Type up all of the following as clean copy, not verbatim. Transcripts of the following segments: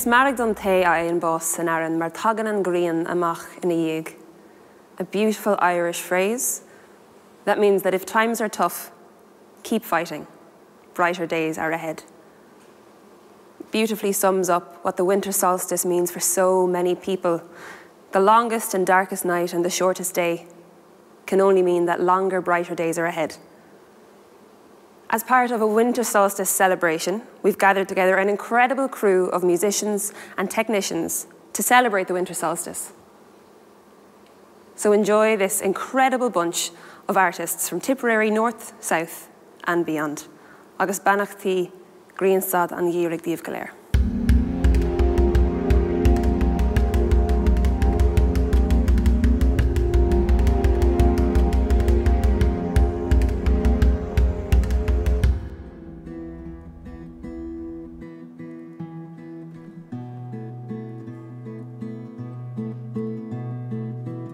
Is marag don te I in boss and Aaron mar tagan an green amach in a yig. A beautiful Irish phrase that means that if times are tough, keep fighting. Brighter days are ahead. Beautifully sums up what the winter solstice means for so many people. The longest and darkest night and the shortest day can only mean that longer, brighter days are ahead. As part of a winter solstice celebration, we've gathered together an incredible crew of musicians and technicians to celebrate the winter solstice. So enjoy this incredible bunch of artists from Tipperary north, south and beyond. Agus banachtaí Greensod an Gírig Díobh Galéir.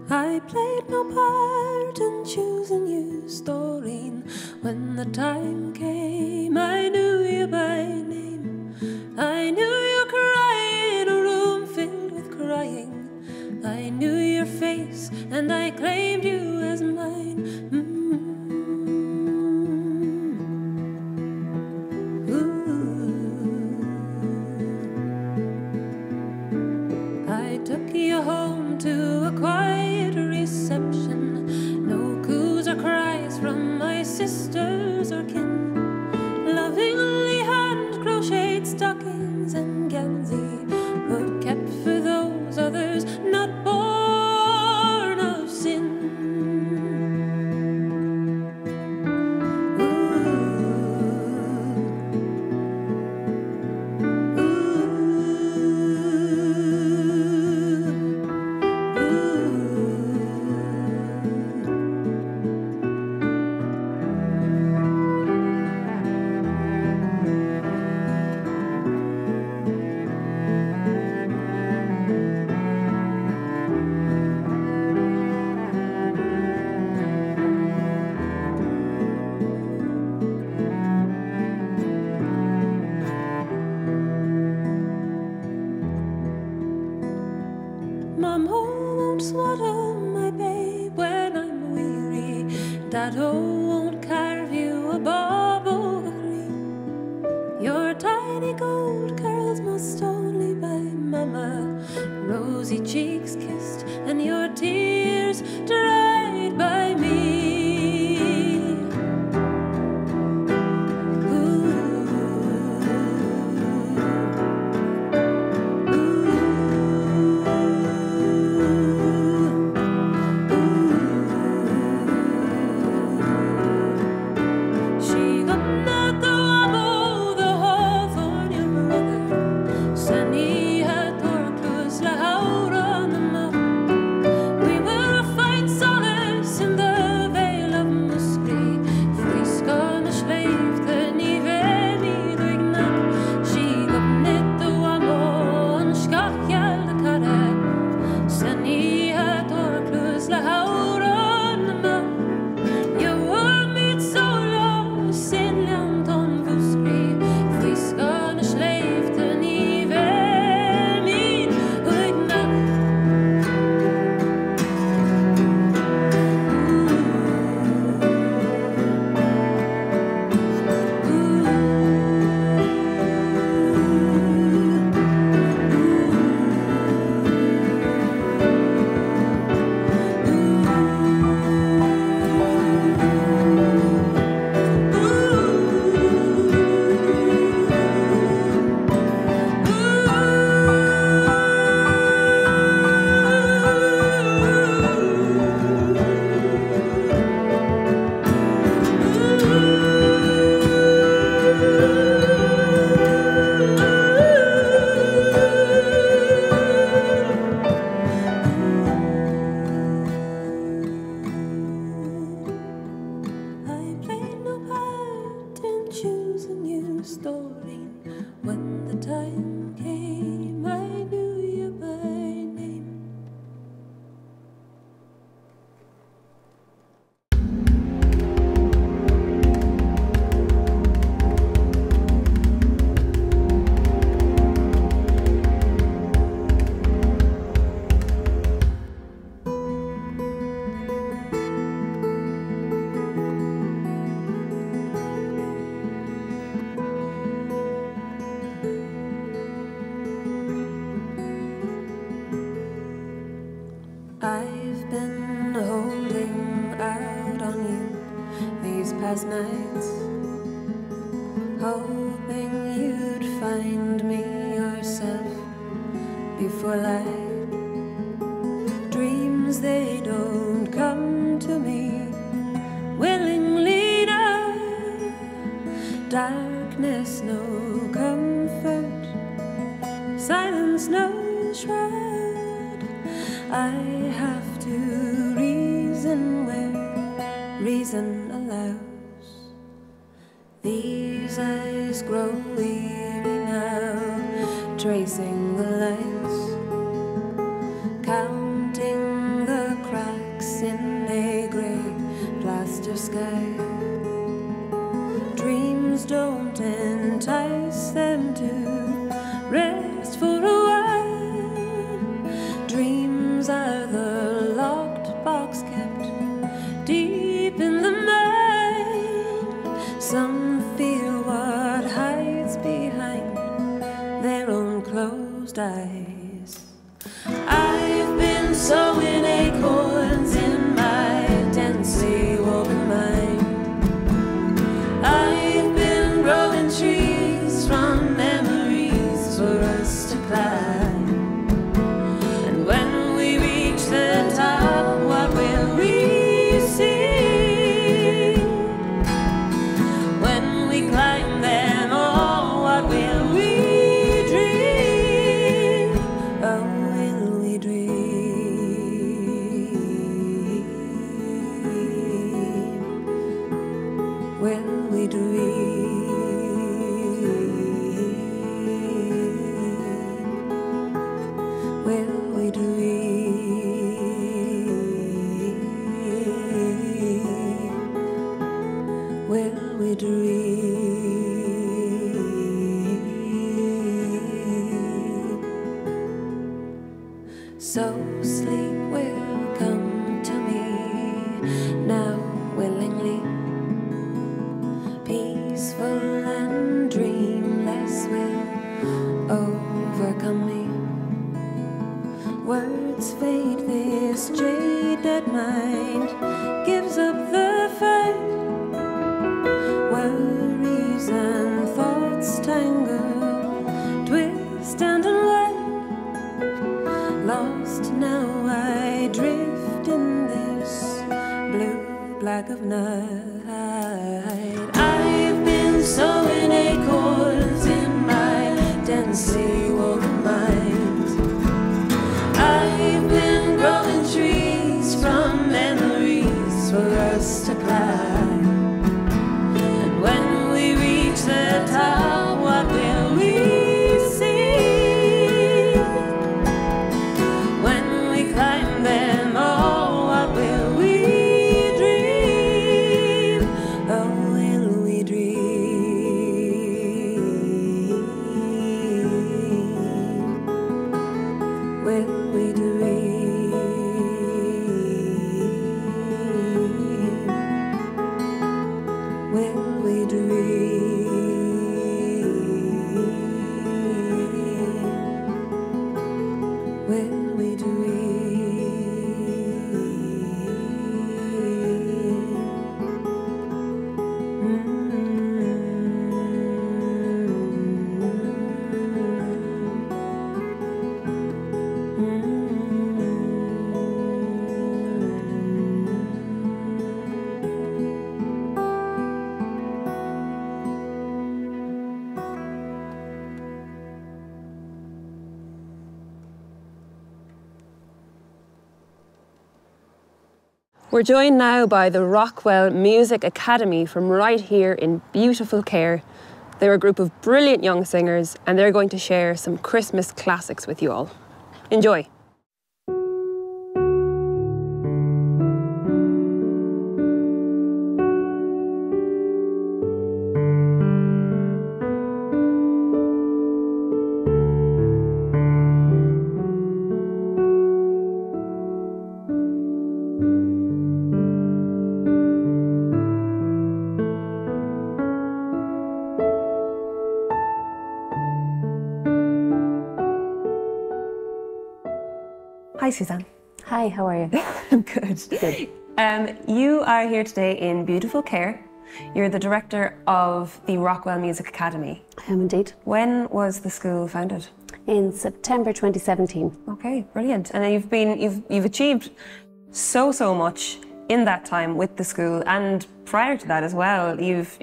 I played no part in choosing you, Storeen. When the time came, I knew you by name. I knew you crying in a room filled with crying. I knew your face, and I claimed you as mine. I took you home to a quiet reception. No coos or cries from my sisters or kin. Lovingly hand-crocheted stockings and gansy, but kept for those others not born of sin. Mom, won't swaddle my babe when I'm weary. Dad, won't carve you a bob o' green. Your tiny gold curls must only by Mama. Rosy cheeks kissed and your tears dried by me. I've been holding out on you these past nights, hoping you'd find me yourself before light. Dreams, they don't come to me willingly now. Darkness, no comfort, silence, no shroud. I have to reason where reason allows. These eyes grow weary now, tracing the lines, counting the cracks in a grey plaster sky. Dreams don't entice them to rest for a while. Dreams are the locked box kept deep in the mind. Some feel what hides behind their own closed eyes. I've been sowing acorns in my densely woven mind. I've been growing trees from memories for us to climb. And when we reach the top, what will we see? When we climb them all, what will we dream? Oh, will we dream? Will we dream? Will we dream? Will we dream? So sleep will come to me now willingly, peaceful and dreamless will overcome me. Words fade, this jaded mind gives up the fight. Worries and thoughts tangle, twist and unwind. Lost now I drift in this blue black of night. I've been sowing acorns in my densely woven mind. I've been growing trees from memories for us to climb. And when we reach the top, what will we see? When we climb them all, what will we dream? Oh, will we dream? Will we dream? Will we dream? Will we dream? We're joined now by the Rockwell Music Academy from right here in beautiful Cahir. They're a group of brilliant young singers and they're going to share some Christmas classics with you all. Enjoy. Hi Suzanne. Hi, how are you? Good. Good. You are here today in beautiful Cahir. You're the director of the Rockwell Music Academy. I am indeed. When was the school founded? In September 2017. Okay, brilliant. And you've achieved so much in that time with the school, and prior to that as well. You've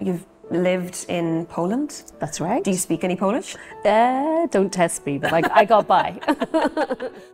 lived in Poland. That's right. Do you speak any Polish? Don't test me, but I got by.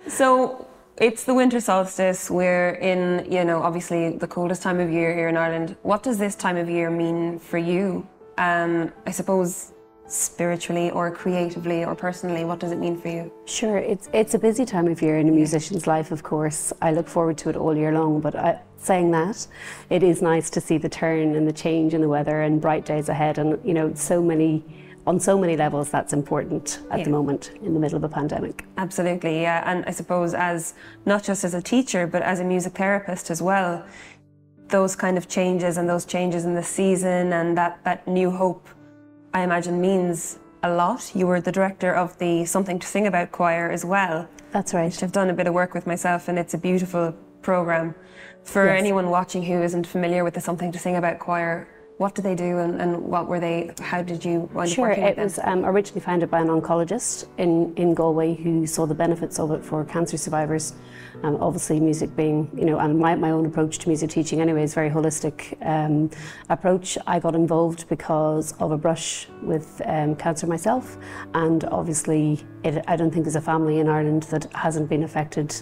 So it's the winter solstice. We're in, obviously the coldest time of year here in Ireland. What does this time of year mean for you? I suppose spiritually or creatively or personally, what does it mean for you? Sure, it's a busy time of year in a musician's life, of course. I look forward to it all year long, but saying that, it is nice to see the turn and the change in the weather and bright days ahead, and on so many levels that's important at the moment in the middle of a pandemic. Absolutely, yeah. And I suppose as not just as a teacher but as a music therapist as well, those kind of changes and those changes in the season and that new hope, I imagine, means a lot. You were the director of the Something to Sing About choir as well. That's right. Which I've done a bit of work with myself, and it's a beautiful programme. For anyone watching who isn't familiar with the Something to Sing About choir, what do they do and what were they, how did you wind up working with them? Sure, it was originally founded by an oncologist in Galway who saw the benefits of it for cancer survivors. Obviously music being, and my own approach to music teaching anyway is very holistic approach. I got involved because of a brush with cancer myself, and obviously I don't think there's a family in Ireland that hasn't been affected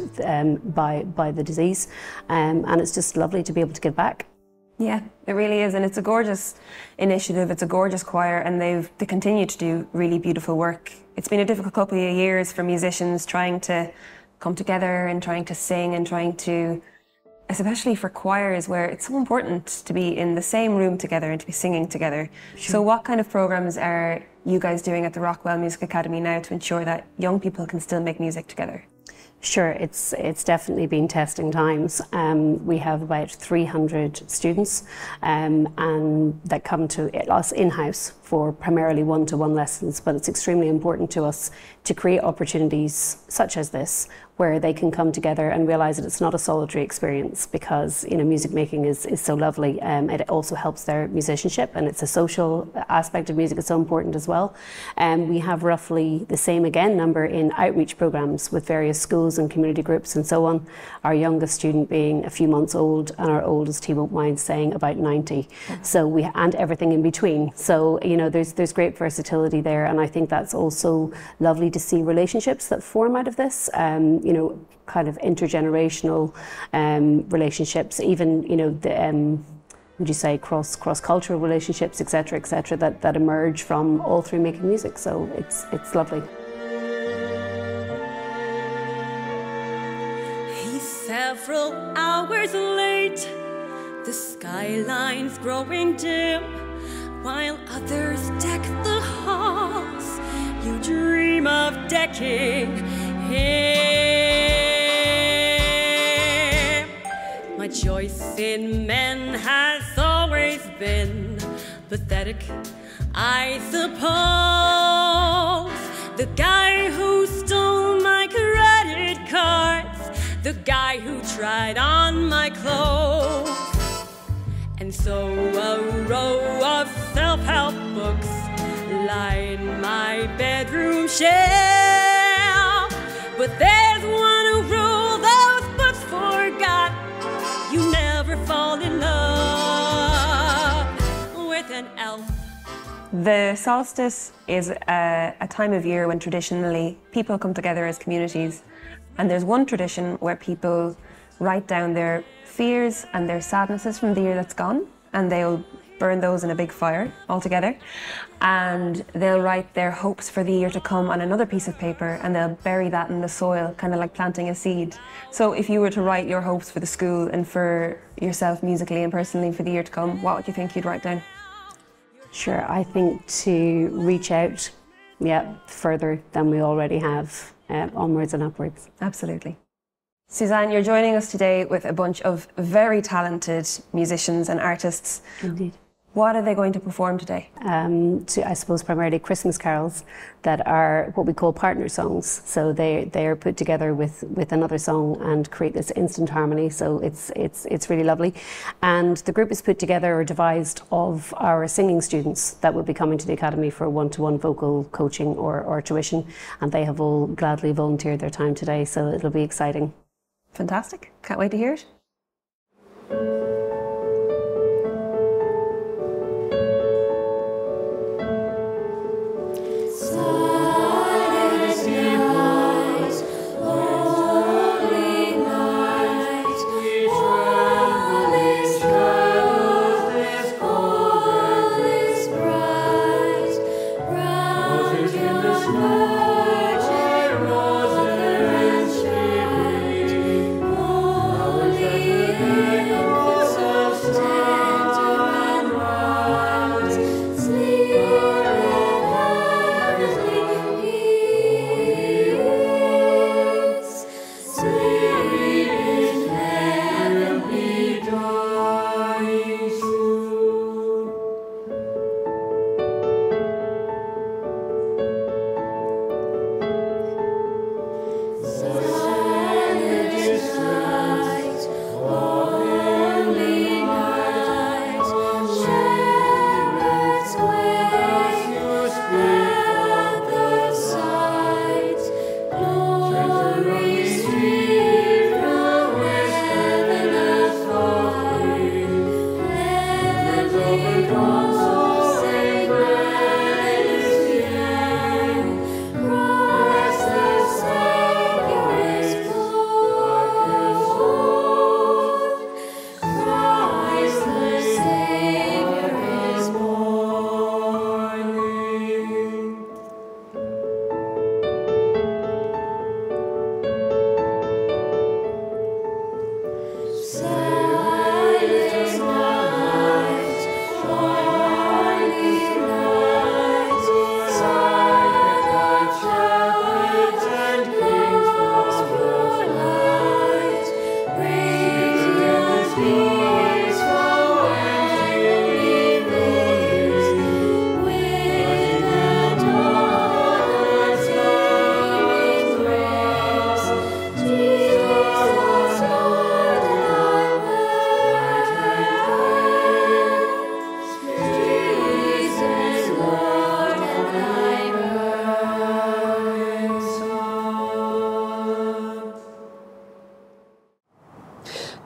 by the disease, and it's just lovely to be able to give back. Yeah, it really is, and it's a gorgeous initiative. It's a gorgeous choir, and they continue to do really beautiful work. It's been a difficult couple of years for musicians trying to come together and trying to sing and trying to, especially for choirs where it's so important to be in the same room together and to be singing together. Sure. So what kind of programs are you guys doing at the Rockwell Music Academy now to ensure that young people can still make music together? Sure, it's definitely been testing times. We have about 300 students and that come to us in-house for primarily one-to-one lessons, but it's extremely important to us to create opportunities such as this where they can come together and realise that it's not a solitary experience, because music making is so lovely. It also helps their musicianship, and it's a social aspect of music that's so important as well. We have roughly the same number in outreach programmes with various schools and community groups and so on. Our youngest student being a few months old, and our oldest, he won't mind saying, about 90. So and everything in between. So there's great versatility there, and I think that's also lovely to see relationships that form out of this. Kind of intergenerational relationships, even would you say cross-cultural relationships, etc., that emerge from all through making music. So it's lovely. He's several hours late. The skyline's growing dim, while others deck the halls. You dream of decking him. My choice in men has always been pathetic, I suppose. The guy who stole my credit cards, the guy who tried on my clothes. And so a row of self-help books line my bedroom shelf. But there's one rule those books forgot: you never fall in love with an elf. The solstice is a time of year when traditionally people come together as communities, and there's one tradition where people write down their fears and their sadnesses from the year that's gone, and they'll burn those in a big fire all together, and they'll write their hopes for the year to come on another piece of paper, and they'll bury that in the soil, kind of like planting a seed. So if you were to write your hopes for the school and for yourself musically and personally for the year to come, what would you think you'd write down? Sure, I think to reach out further than we already have, onwards and upwards. Absolutely. Suzanne, you're joining us today with a bunch of very talented musicians and artists. Indeed. What are they going to perform today? I suppose primarily Christmas carols that are what we call partner songs. So they are put together with another song and create this instant harmony. So it's really lovely. And the group is put together or devised of our singing students that will be coming to the Academy for one-to-one vocal coaching or tuition. And they have all gladly volunteered their time today. So it'll be exciting. Fantastic. Can't wait to hear it.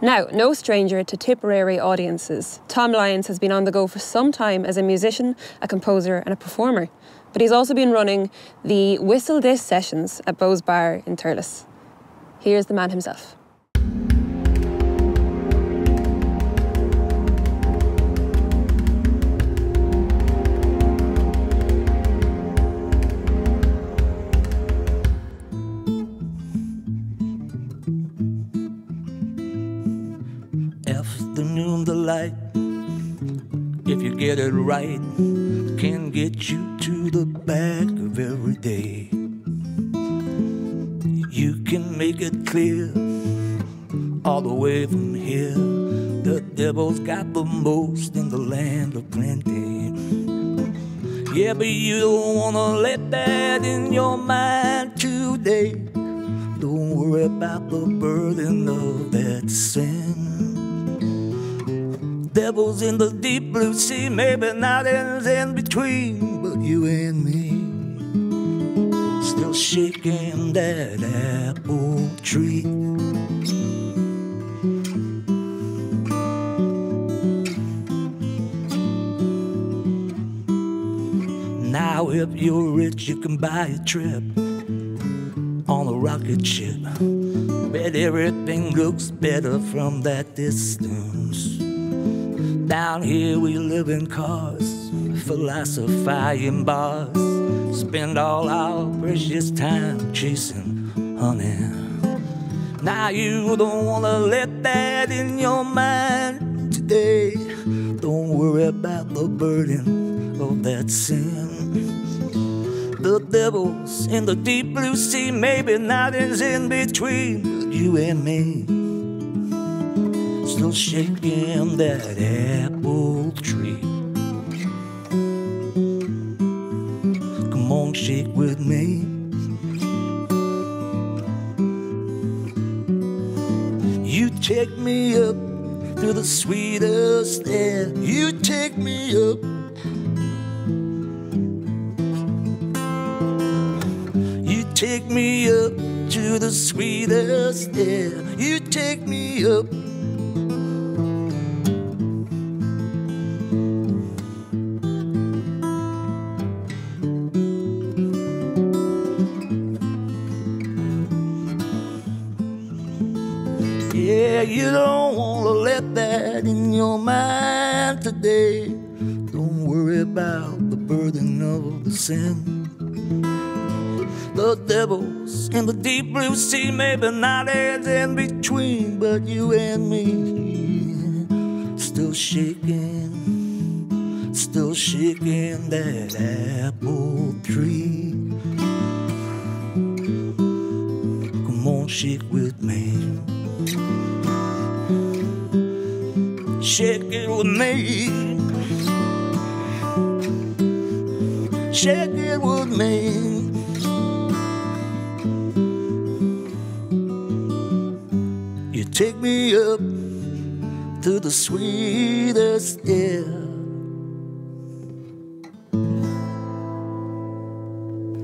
Now, no stranger to Tipperary audiences, Tom Lyons has been on the go for some time as a musician, a composer and a performer. But he's also been running the Whistle This sessions at Bo's Bar in Thurles. Here's the man himself. Afternoon delight, if you get it right, can get you to the back of every day. You can make it clear all the way from here. The devil's got the most in the land of plenty. Yeah, but you don't wanna let that in your mind today. Don't worry about the burden of that sin. Devil's in the deep blue sea, maybe nothing's in between, but you and me still shaking that apple tree. Now if you're rich, you can buy a trip on a rocket ship. Bet everything looks better from that distance. Down here we live in cars, philosophize in bars, spend all our precious time chasing honey. Now you don't wanna let that in your mind today. Don't worry about the burden of that sin. The devil's in the deep blue sea, maybe nothing's in between, but you and me still shaking that apple tree. on, shake with me. You take me up to the sweetest air. You take me up. You take me up to the sweetest air. You take me up. Yeah, you don't want to let that in your mind today. Don't worry about the burden of the sin. The devil's in the deep blue sea, maybe not heads in between, but you and me still shaking that apple tree. Come on, shake with me. Shake it with me. Shake it with me. You take me up to the sweetest air.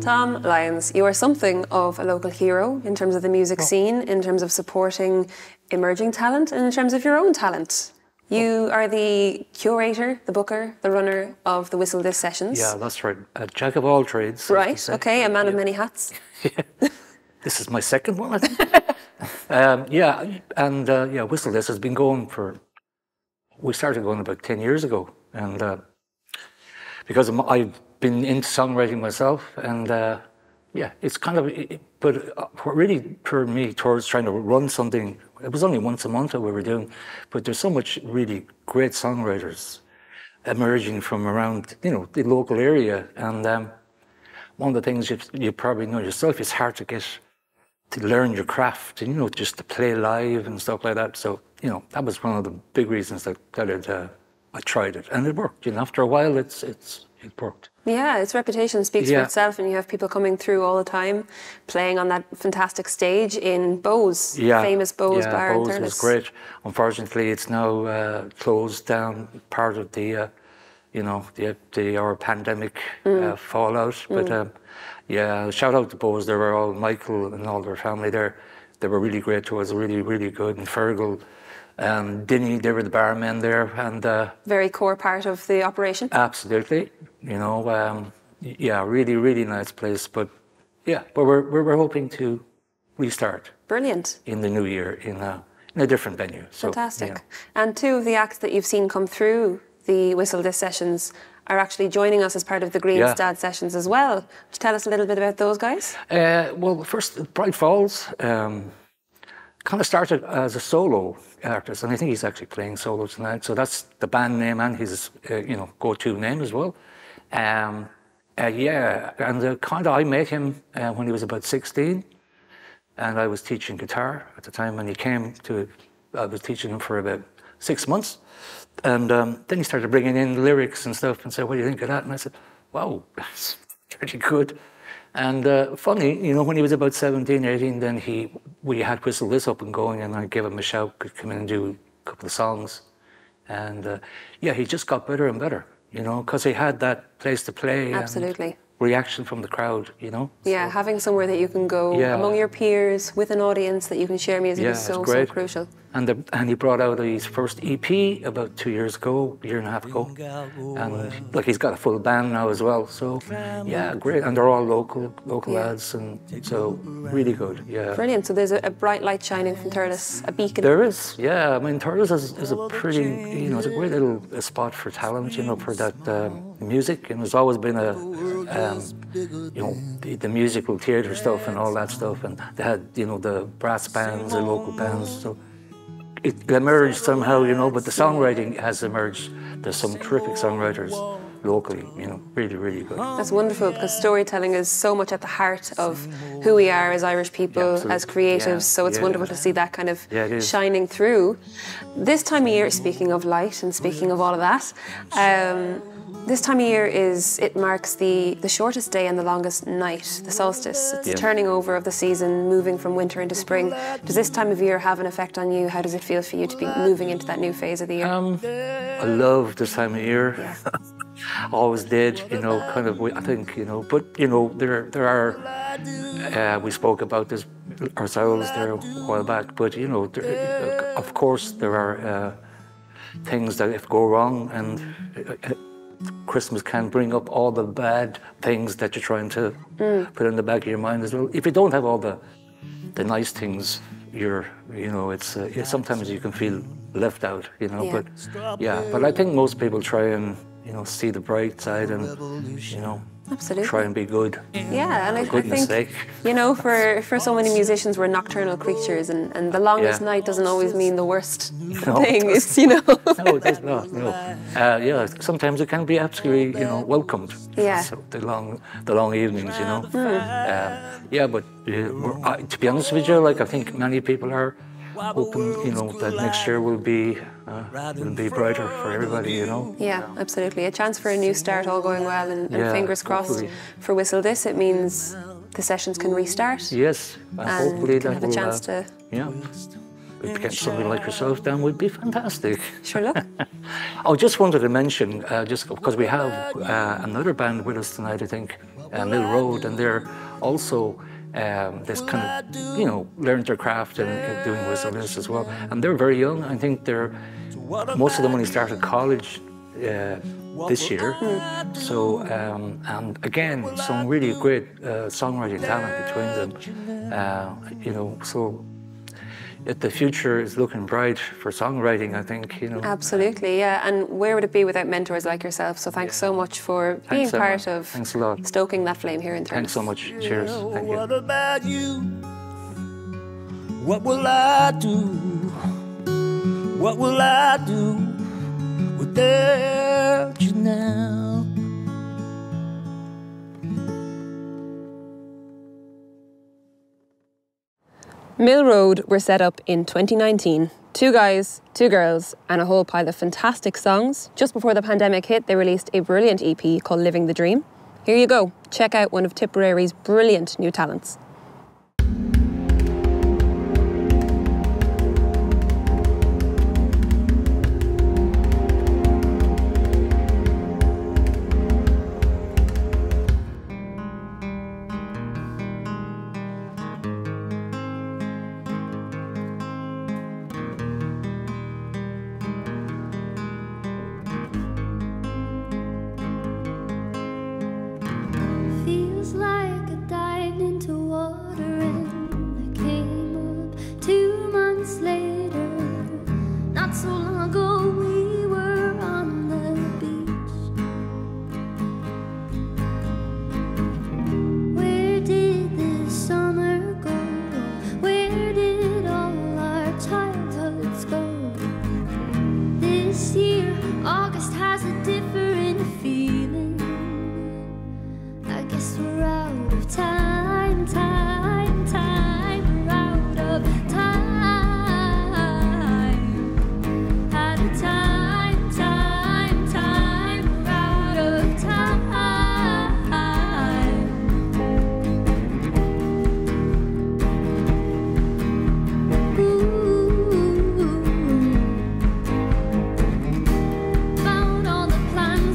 Tom Lyons, you are something of a local hero in terms of the music scene, in terms of supporting emerging talent, and in terms of your own talent. You are the curator, the booker, the runner of the Whistle This sessions. Yeah, that's right. A jack of all trades. Right, okay, a man of many hats. Yeah. This is my second one, I think. Whistle This has been going for, we started going about 10 years ago. And because I've been into songwriting myself, and it's kind of, but really for me towards trying to run something, it was only once a month that we were doing, but there's so much really great songwriters emerging from around, the local area. And one of the things you probably know yourself, it's hard to learn your craft, and, just to play live and stuff like that. So, that was one of the big reasons that I tried it, and it worked. After a while, it worked. Yeah, its reputation speaks for itself, and you have people coming through all the time, playing on that fantastic stage in Bowes, famous Bowes Bar in Thurles. Bowes was great. Unfortunately, it's now closed down, part of the, our pandemic fallout. But shout out to Bowes. They were all, Michael and all their family there. They were really great to us, really, really good. And Fergal, Dinny, they were the barmen there, and very core part of the operation. Absolutely, really, really nice place. But we're hoping to restart. Brilliant. In the new year in a different venue. So, fantastic. And two of the acts that you've seen come through the Whistle This sessions are actually joining us as part of the Greenstad sessions as well. Would you tell us a little bit about those guys? Well, first, Bright Falls kind of started as a solo artist, and I think he's actually playing solo tonight. So that's the band name and his, go-to name as well. And I met him when he was about 16, and I was teaching guitar at the time. And he came to, I was teaching him for about 6 months, and then he started bringing in lyrics and stuff, and said, "What do you think of that?" And I said, "Wow, that's pretty good." And funny, when he was about 17, 18, then we had Whistle This up and going, and I gave him a shout, could come in and do a couple of songs. And he just got better and better, because he had that place to play. Absolutely. And reaction from the crowd, Yeah, so, having somewhere that you can go among your peers, with an audience that you can share music is so crucial. And he brought out his first EP about 2 years ago, a year and a half ago. And he's got a full band now as well. So great. And they're all local lads, and so really good. Yeah. Brilliant. So there's a bright light shining from Thurles, a beacon. There is, yeah. I mean, Thurles is a pretty, it's a great little spot for talent, for that music. And there's always been the musical theatre stuff and all that stuff. And they had, the brass bands, the local bands. So it emerged somehow, but the songwriting has emerged. There's some terrific songwriters locally, really, really good. That's wonderful, because storytelling is so much at the heart of who we are as Irish people, as creatives, so it's wonderful to see that kind of shining through. This time of year, speaking of light and speaking of all of that, this time of year it marks the shortest day and the longest night, the solstice. It's the turning over of the season, moving from winter into spring. Does this time of year have an effect on you? How does it feel for you to be moving into that new phase of the year? I love this time of year. Always did, kind of, I think, but, there are, we spoke about this ourselves there a while back, but, of course there are things that if go wrong, and Christmas can bring up all the bad things that you're trying to put in the back of your mind as well. If you don't have all the nice things, it's sometimes you can feel left out, but but I think most people try and see the bright side and Absolutely. Try and be good. Yeah, and I think sake. for so many musicians we're nocturnal creatures, and the longest night doesn't always mean the worst thing. It's No, it does not. No. Sometimes it can be absolutely welcomed. Yeah. So the long evenings, but to be honest with you, I think many people are hoping that next year will be brighter for everybody. Yeah, absolutely. A chance for a new start, all going well, and fingers crossed hopefully. for Whistle This. It means the sessions can restart. Yes, and hopefully can that have a chance to. If you get somebody like yourself down, would be fantastic. Sure, look. I just wanted to mention, just because we have another band with us tonight, I think, Mill Road, and they're also this kind of, learned their craft and doing Whistle This as well. And they're very young. I think most of them only started college this year. So, and again, some really great songwriting talent between them. So the future is looking bright for songwriting, I think, Absolutely, yeah. And where would it be without mentors like yourself? So thanks so much for being part of stoking that flame here in Thurles. Thanks so much. Cheers. Thank you. What about you? What will I do? What will I do without you now? Mill Road were set up in 2019. 2 guys, 2 girls, and a whole pile of fantastic songs. Just before the pandemic hit, they released a brilliant EP called Living the Dream. Here you go. Check out one of Tipperary's brilliant new talents. Feels like I dived into water and I came up 2 months later. Not so long ago we were on the beach. Where did this summer go? Where did all our childhoods go? This year, August has a different feeling. I guess we're out of time, we're out of time. Out of time, we're out of time. Ooh. Found all the plans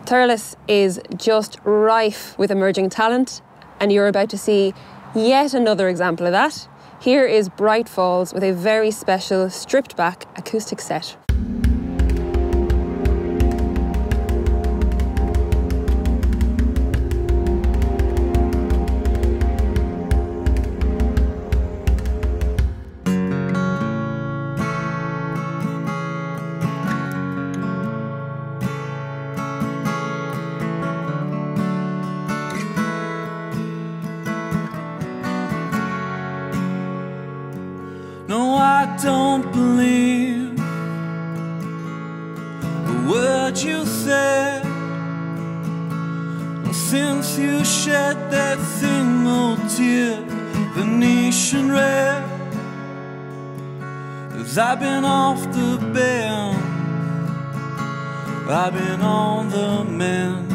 Thurles is just rife with emerging talent, and you're about to see yet another example of that. Here is Bright Falls with a very special stripped back acoustic set. No, I don't believe a word you said. Since you shed that single tear, Venetian red, as I've been off the bend, I've been on the mend.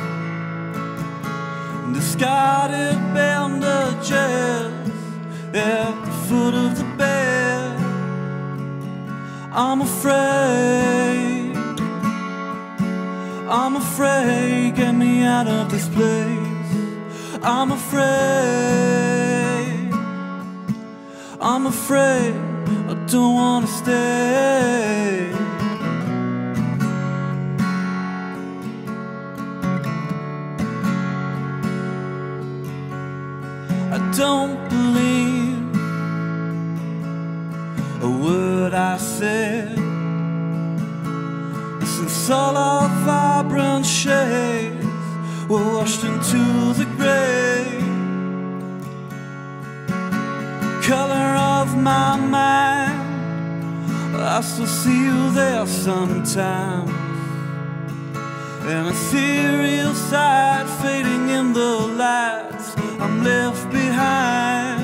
Discarded bandages at the foot of the bed. I'm afraid, get me out of this place. I'm afraid, I don't wanna stay. I don't believe a word I said, since all our vibrant shades were washed into the grey. Color of my mind, I still see you there sometimes. An ethereal side fading in the lights I'm left behind.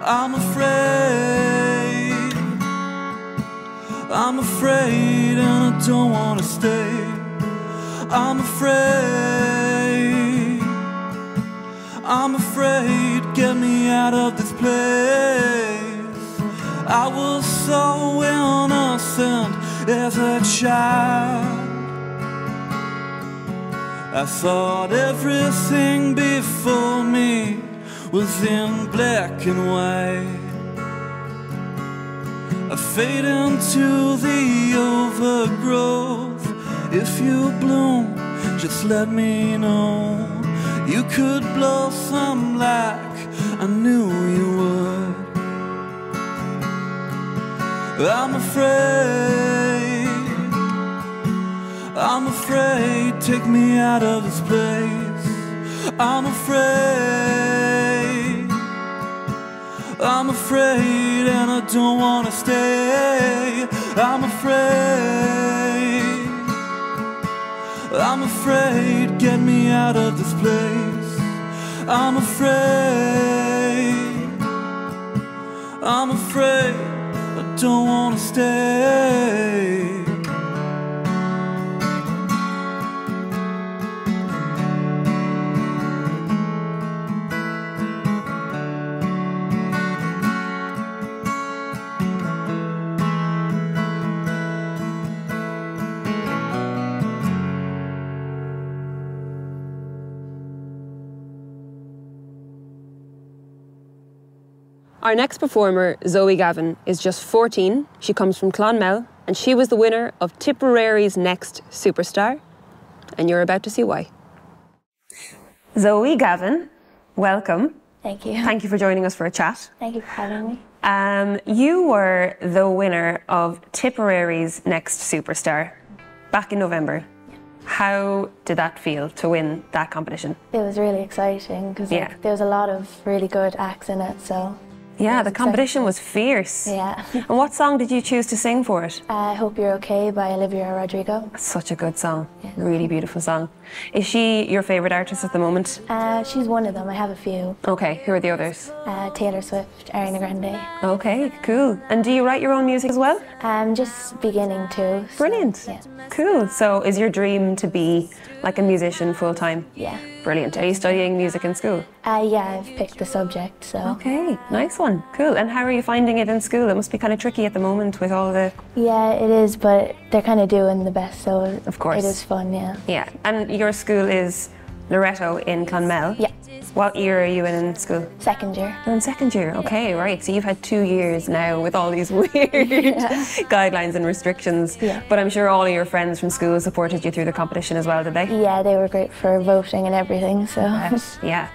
I'm afraid, and I don't wanna stay. I'm afraid, get me out of this place. I was so innocent as a child. I thought everything before me was in black and white. I fade into the overgrowth. If you bloom, just let me know. You could blossom like I knew you would. I'm afraid, take me out of this place. I'm afraid, and I don't wanna stay. I'm afraid, get me out of this place. I'm afraid, I don't wanna stay. Our next performer, Zoe Gavin, is just 14. She comes from Clonmel, and she was the winner of Tipperary's Next Superstar. And you're about to see why. Zoe Gavin, welcome. Thank you. Thank you for joining us for a chat. Thank you for having me. You were the winner of Tipperary's Next Superstar back in November. How did that feel to win that competition? It was really exciting because there was a lot of really good acts in it, so... Yeah, the competition was fierce. Yeah. And what song did you choose to sing for it? I Hope You're Okay by Olivia Rodrigo. Such a good song. Yeah. Really beautiful song. Is she your favourite artist at the moment? She's one of them. I have a few. Okay, who are the others? Taylor Swift, Ariana Grande. Okay, cool. And do you write your own music as well? I'm just beginning to. So, Brilliant. yeah. Cool. So is your dream to be like a musician full time? Yeah. Brilliant. Are you studying music in school? Yeah, I've picked the subject, so. Okay, nice one. Cool. And how are you finding it in school? It must be kind of tricky at the moment with all the... Yeah, it is, but they're kind of doing the best, so Of course. it is fun, yeah. Yeah. And your school is Loreto in Clonmel? Yeah. What year are you in school? Second year. You're in second year, okay, right. So you've had 2 years now with all these weird guidelines and restrictions. Yeah. But I'm sure all of your friends from school supported you through the competition as well, did they? Yeah, they were great for voting and everything, so. Yeah.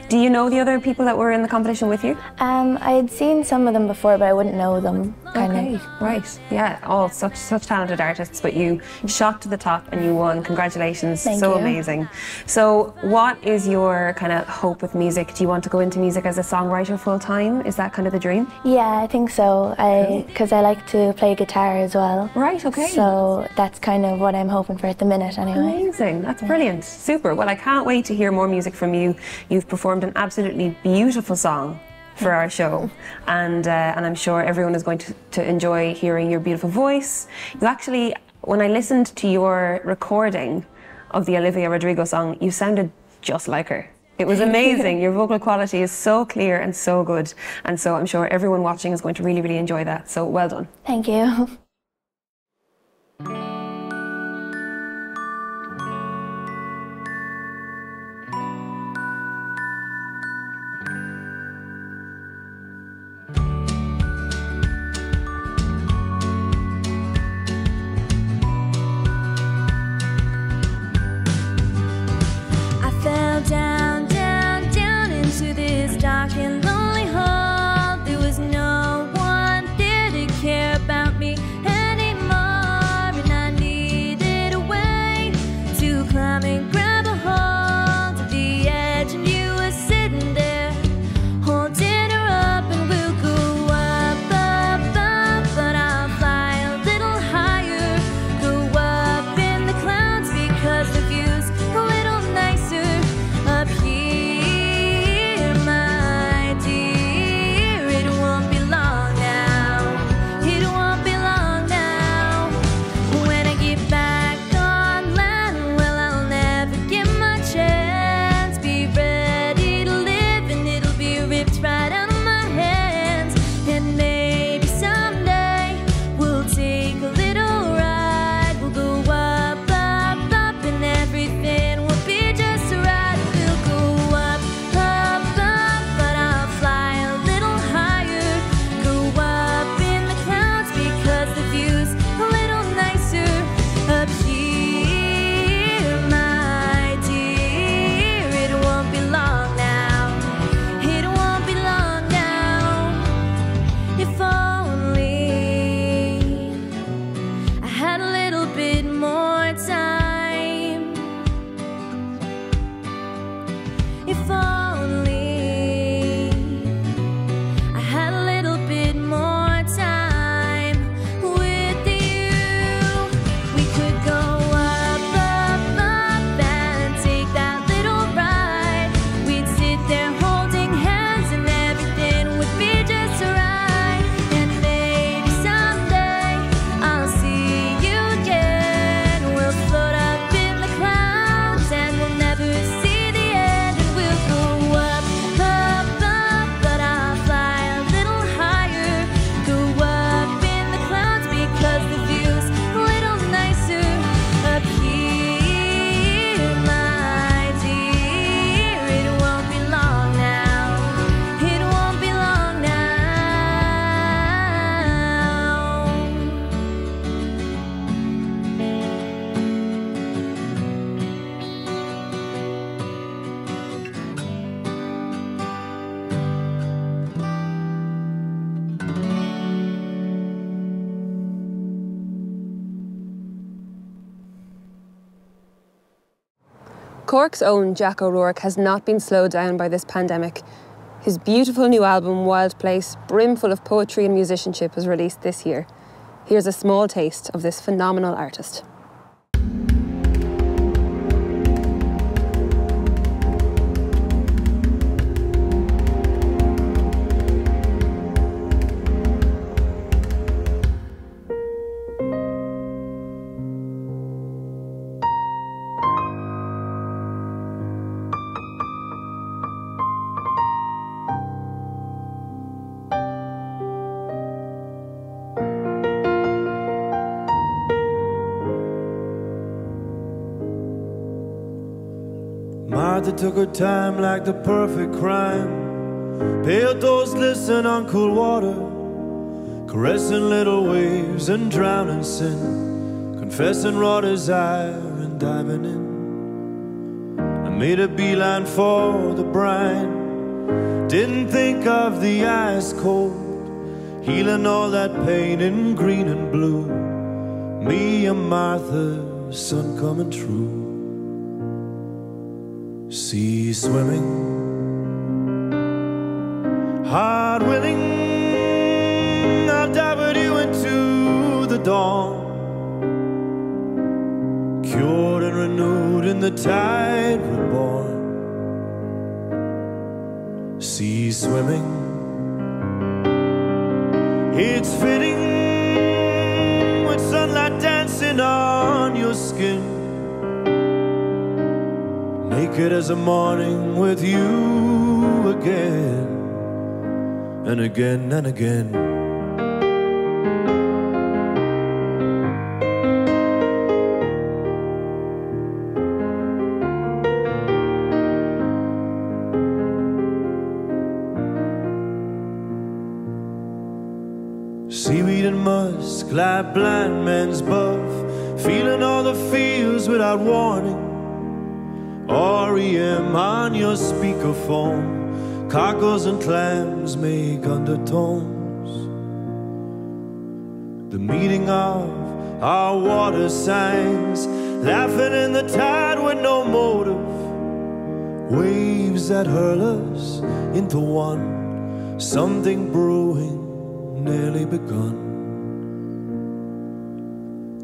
Do you know the other people that were in the competition with you? I had seen some of them before, but I wouldn't know them, kind of. Right. Yeah, all such talented artists, but you shot to the top and you won. Congratulations. Thank so you. amazing. So what is your kind of hope with music? Do you want to go into music as a songwriter full time? Is that kind of the dream? Yeah, I think so, because I like to play guitar as well. Right, okay. So that's kind of what I'm hoping for at the minute anyway. Amazing, that's brilliant. Super. Well, I can't wait to hear more music from you. You've performed an absolutely beautiful song for our show, and I'm sure everyone is going to enjoy hearing your beautiful voice. You actually, when I listened to your recording of the Olivia Rodrigo song, you sounded just like her. It was amazing. Your vocal quality is so clear and so good, and so I'm sure everyone watching is going to really, really enjoy that. So well done. Thank you. I fell down, down, down into this dark and lonely hole. There was no one there to care about me anymore, and I needed a way to climb and grab a hold of the edge, and you were sitting there holding her up, and we'll go up, up, up, but I'll fly a little higher, go up in the clouds because the view's a little nicer up here, my dear. It won't be long now, it won't be long now. When I get back on land, well, I'll never get my chance. Be ready to live, and it'll be ripped right out of my hands. And maybe someday we'll take a little ride. We'll go up, up, up, and everything will be just right. We'll go up, up, up, but I'll fly a little higher. Go up in the clouds because the view's a little nicer up here, my dear. It won't be long now, it won't be long now. If only I had a little bit more time. If only I had a little bit more time with you. We could go up, up, up and take that little ride. We'd sit there holding hands and everything would be just right. And maybe someday I'll see you again. We'll float up in the clouds and we'll never see the end. And we'll go up, up, up, but I'll fly a little higher. Go up in the clouds because the view's a little nicer up here, my dear. It won't be long now, it won't be long now. Cork's own Jack O'Rourke has not been slowed down by this pandemic. His beautiful new album, Wild Place, brimful of poetry and musicianship, was released this year. Here's a small taste of this phenomenal artist. Martha took her time like the perfect crime. Pale toes glisten on cool water, caressing little waves and drowning sin, confessing raw desire and diving in. I made a beeline for the brine, didn't think of the ice cold, healing all that pain in green and blue. Me and Martha, sun coming true. Sea swimming, heart willing, I'll dive with you into the dawn, cured and renewed in the tide reborn. Sea swimming, it's fitting with sunlight dancing on your skin, naked as a morning with you again and again and again. Seaweed and musk, like blind man's buff, feeling all the feels without warning. REM on your speakerphone, cockles and clams make undertones. The meeting of our water signs, laughing in the tide with no motive, waves that hurl us into one, something brewing nearly begun.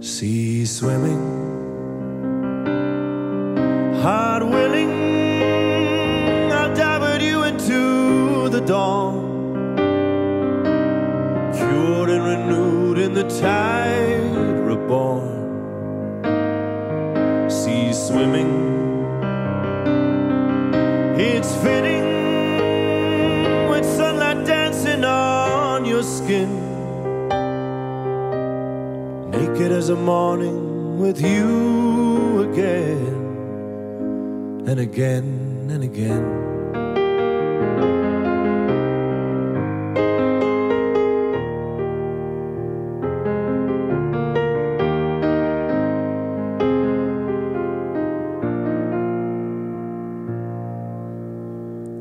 Sea swimming, heart willing, I'll dive with you into the dawn, cured and renewed in the tide reborn. Sea swimming, it's fitting with sunlight dancing on your skin, naked as a morning with you again and again and again.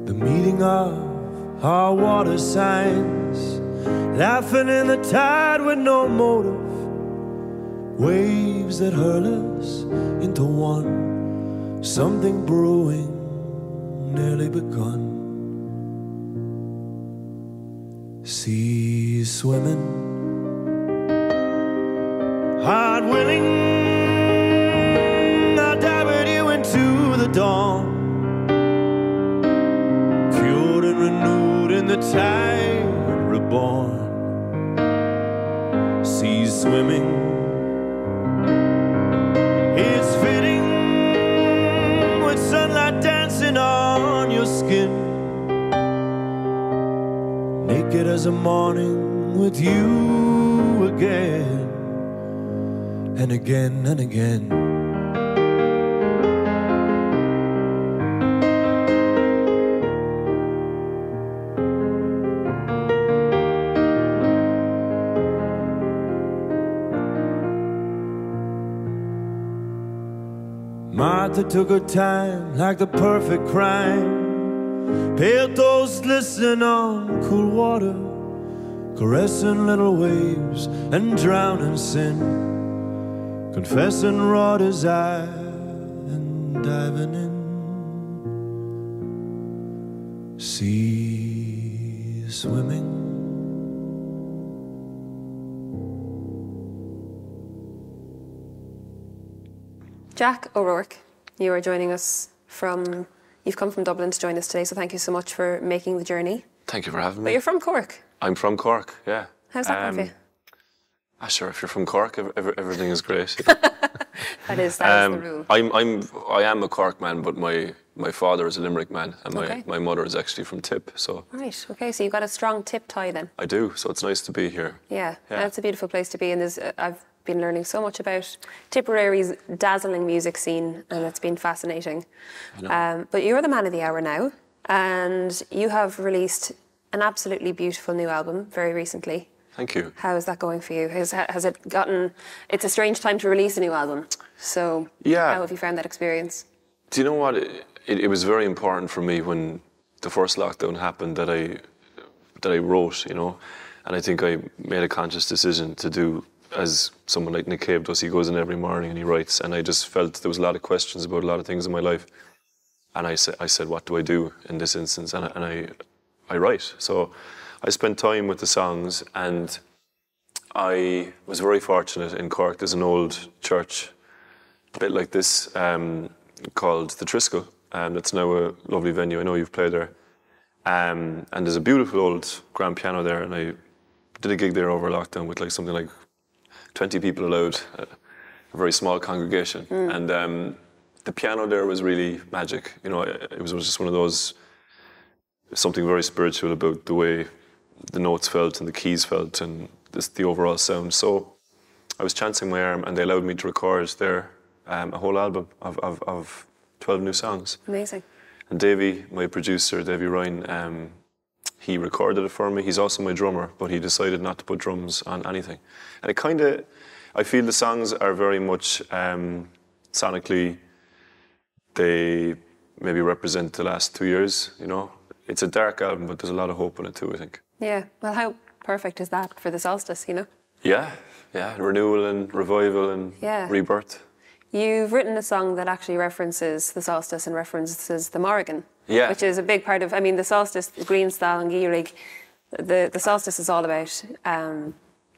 The meeting of our water signs, laughing in the tide with no motive, waves that hurl us into one, something brewing nearly begun. Sea swimming, heart willing, I'll dive with you into the dawn, cured and renewed in the tide reborn. Sea swimming, it's fitting with sunlight dancing on your skin, naked as a morning with you again and again and again. Martha took her time like the perfect crime. Pale toes glisten on cool water, caressing little waves and drowning sin, confessing raw desire and diving in. Sea swimming. Jack O'Rourke, you are joining us from, you've come from Dublin to join us today, so thank you so much for making the journey. Thank you for having me. But you're from Cork. I'm from Cork, yeah. How's that going for you? Sure, if you're from Cork, everything is great. that is the rule. I am a Cork man, but my father is a Limerick man, and my mother is actually from Tip, so. Right, okay, so you've got a strong Tip tie then. I do, so it's nice to be here. Yeah. That's a beautiful place to be, and been learning so much about Tipperary's dazzling music scene, and it's been fascinating. But you're the man of the hour now, and you have released an absolutely beautiful new album very recently. Thank you. How is that going for you? Has it gotten... It's a strange time to release a new album, so how have you found that experience? Do you know what? It was very important for me when the first lockdown happened that I wrote, you know, and I think I made a conscious decision to do as someone like Nick Cave does. He goes in every morning and he writes, and I just felt there was a lot of questions about a lot of things in my life, and I said, what do I do in this instance? And I write. So I spent time with the songs, and I was very fortunate in Cork. There's an old church, a bit like this, called the Triskel. That's now a lovely venue. I know you've played there. And there's a beautiful old grand piano there, and I did a gig there over lockdown with like something like 20 people allowed, a very small congregation. And the piano there was really magic. You know, it was just one of those, something very spiritual about the way the notes felt and the keys felt and the overall sound. So I was chancing my arm, and they allowed me to record there a whole album of 12 new songs. Amazing. And Davey, my producer, Davey Ryan, he recorded it for me. He's also my drummer, but he decided not to put drums on anything. And it kind of, I feel the songs are very much sonically, they maybe represent the last 2 years, you know. It's a dark album, but there's a lot of hope in it too, I think. Yeah, well, how perfect is that for the solstice, you know? Yeah, renewal and revival and rebirth. You've written a song that actually references the solstice and references the Morrigan, which is a big part of, I mean, the solstice, the Greenstyle and Gierig, the solstice is all about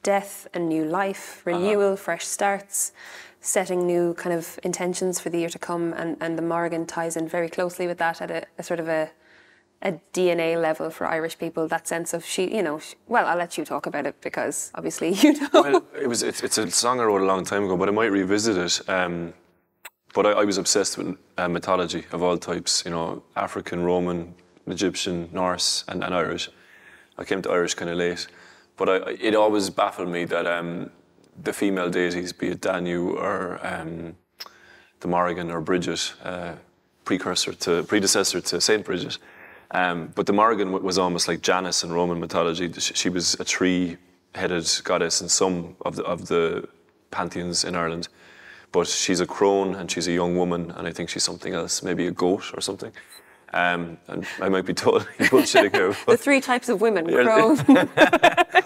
death and new life, renewal, fresh starts, setting new kind of intentions for the year to come, and the Morrigan ties in very closely with that at a sort of a DNA level for Irish people, that sense of well, I'll let you talk about it because obviously you know. Well, it's a song I wrote a long time ago, but I might revisit it. But I was obsessed with mythology of all types, you know, African, Roman, Egyptian, Norse, and Irish. I came to Irish kind of late, but it always baffled me that the female deities, be it Danu or the Morrigan or Bridget, predecessor to Saint Bridget. But the Morrigan was almost like Janus in Roman mythology. She was a tree-headed goddess in some of the pantheons in Ireland. But she's a crone and she's a young woman, and I think she's something else, maybe a goat or something. And I might be totally bullshitting her. The three types of women, crone,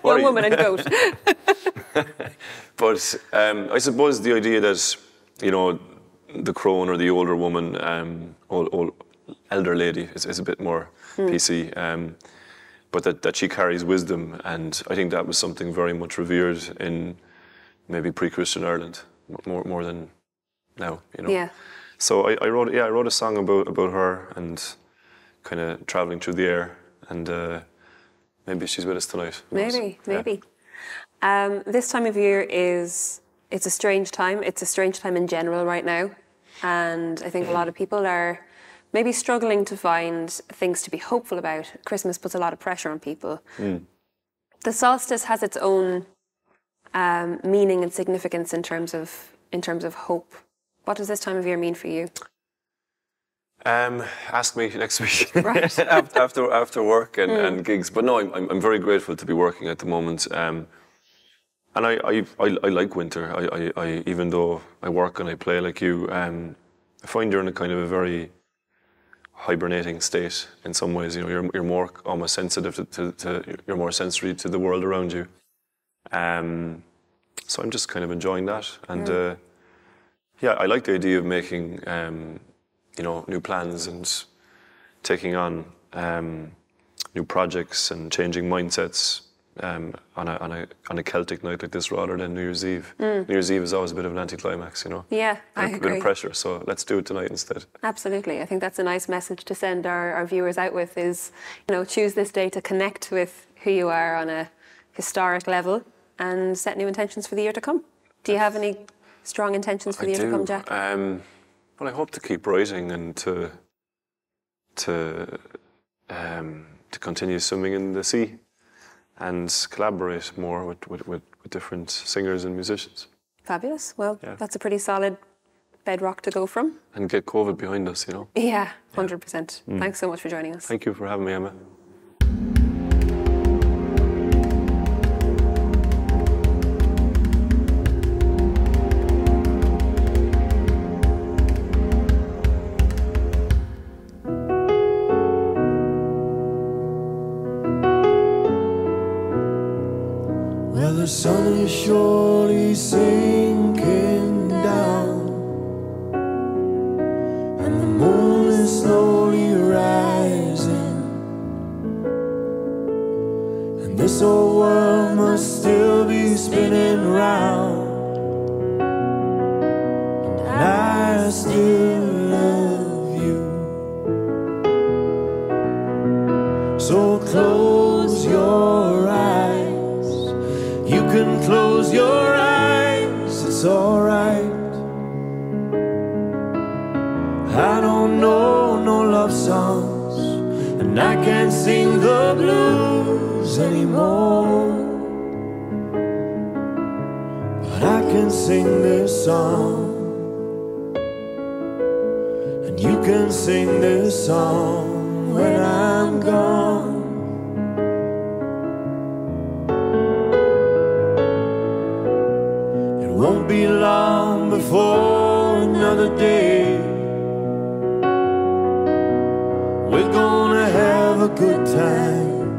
young woman and goat. But I suppose the idea that, you know, the crone or the older woman, elder lady is a bit more PC, but that she carries wisdom, and I think that was something very much revered in maybe pre-Christian Ireland, more than now, you know. Yeah. So I wrote a song about her and kind of travelling through the air, and maybe she's with us tonight. Maybe. This time of year it's a strange time. It's a strange time in general right now, and I think a lot of people are maybe struggling to find things to be hopeful about. Christmas puts a lot of pressure on people. The solstice has its own meaning and significance in terms of hope. What does this time of year mean for you? Ask me next week. Right. after work and gigs. But no, I'm very grateful to be working at the moment. And I like winter. I even though I work and I play like you, I find you're in a kind of a very hibernating state in some ways. You know, you're more almost sensitive to you're more sensory to the world around you. So I'm just kind of enjoying that, and I like the idea of making you know, new plans and taking on new projects and changing mindsets on a Celtic night like this rather than New Year's Eve. New Year's Eve is always a bit of an anticlimax, you know. Yeah, I agree. A bit of pressure, so let's do it tonight instead. Absolutely. I think that's a nice message to send our viewers out with is, you know, choose this day to connect with who you are on a historic level and set new intentions for the year to come. Do you have any strong intentions for the year to come, Jack? Well, I hope to keep writing and to continue swimming in the sea and collaborate more with different singers and musicians. Fabulous. Well, that's a pretty solid bedrock to go from. And get COVID behind us, you know. Yeah, 100%. Thanks so much for joining us. Thank you for having me, Emma. Well, the sun is surely sinking down, and the moon is slowly rising, and this old world must still be spinning round, and I still love you. So close your eyes. You can close your eyes, it's alright. I don't know no love songs, and I can't sing the blues anymore, but I can sing this song, and you can sing this song when I'm gone. Won't be long before another day we're gonna have a good time.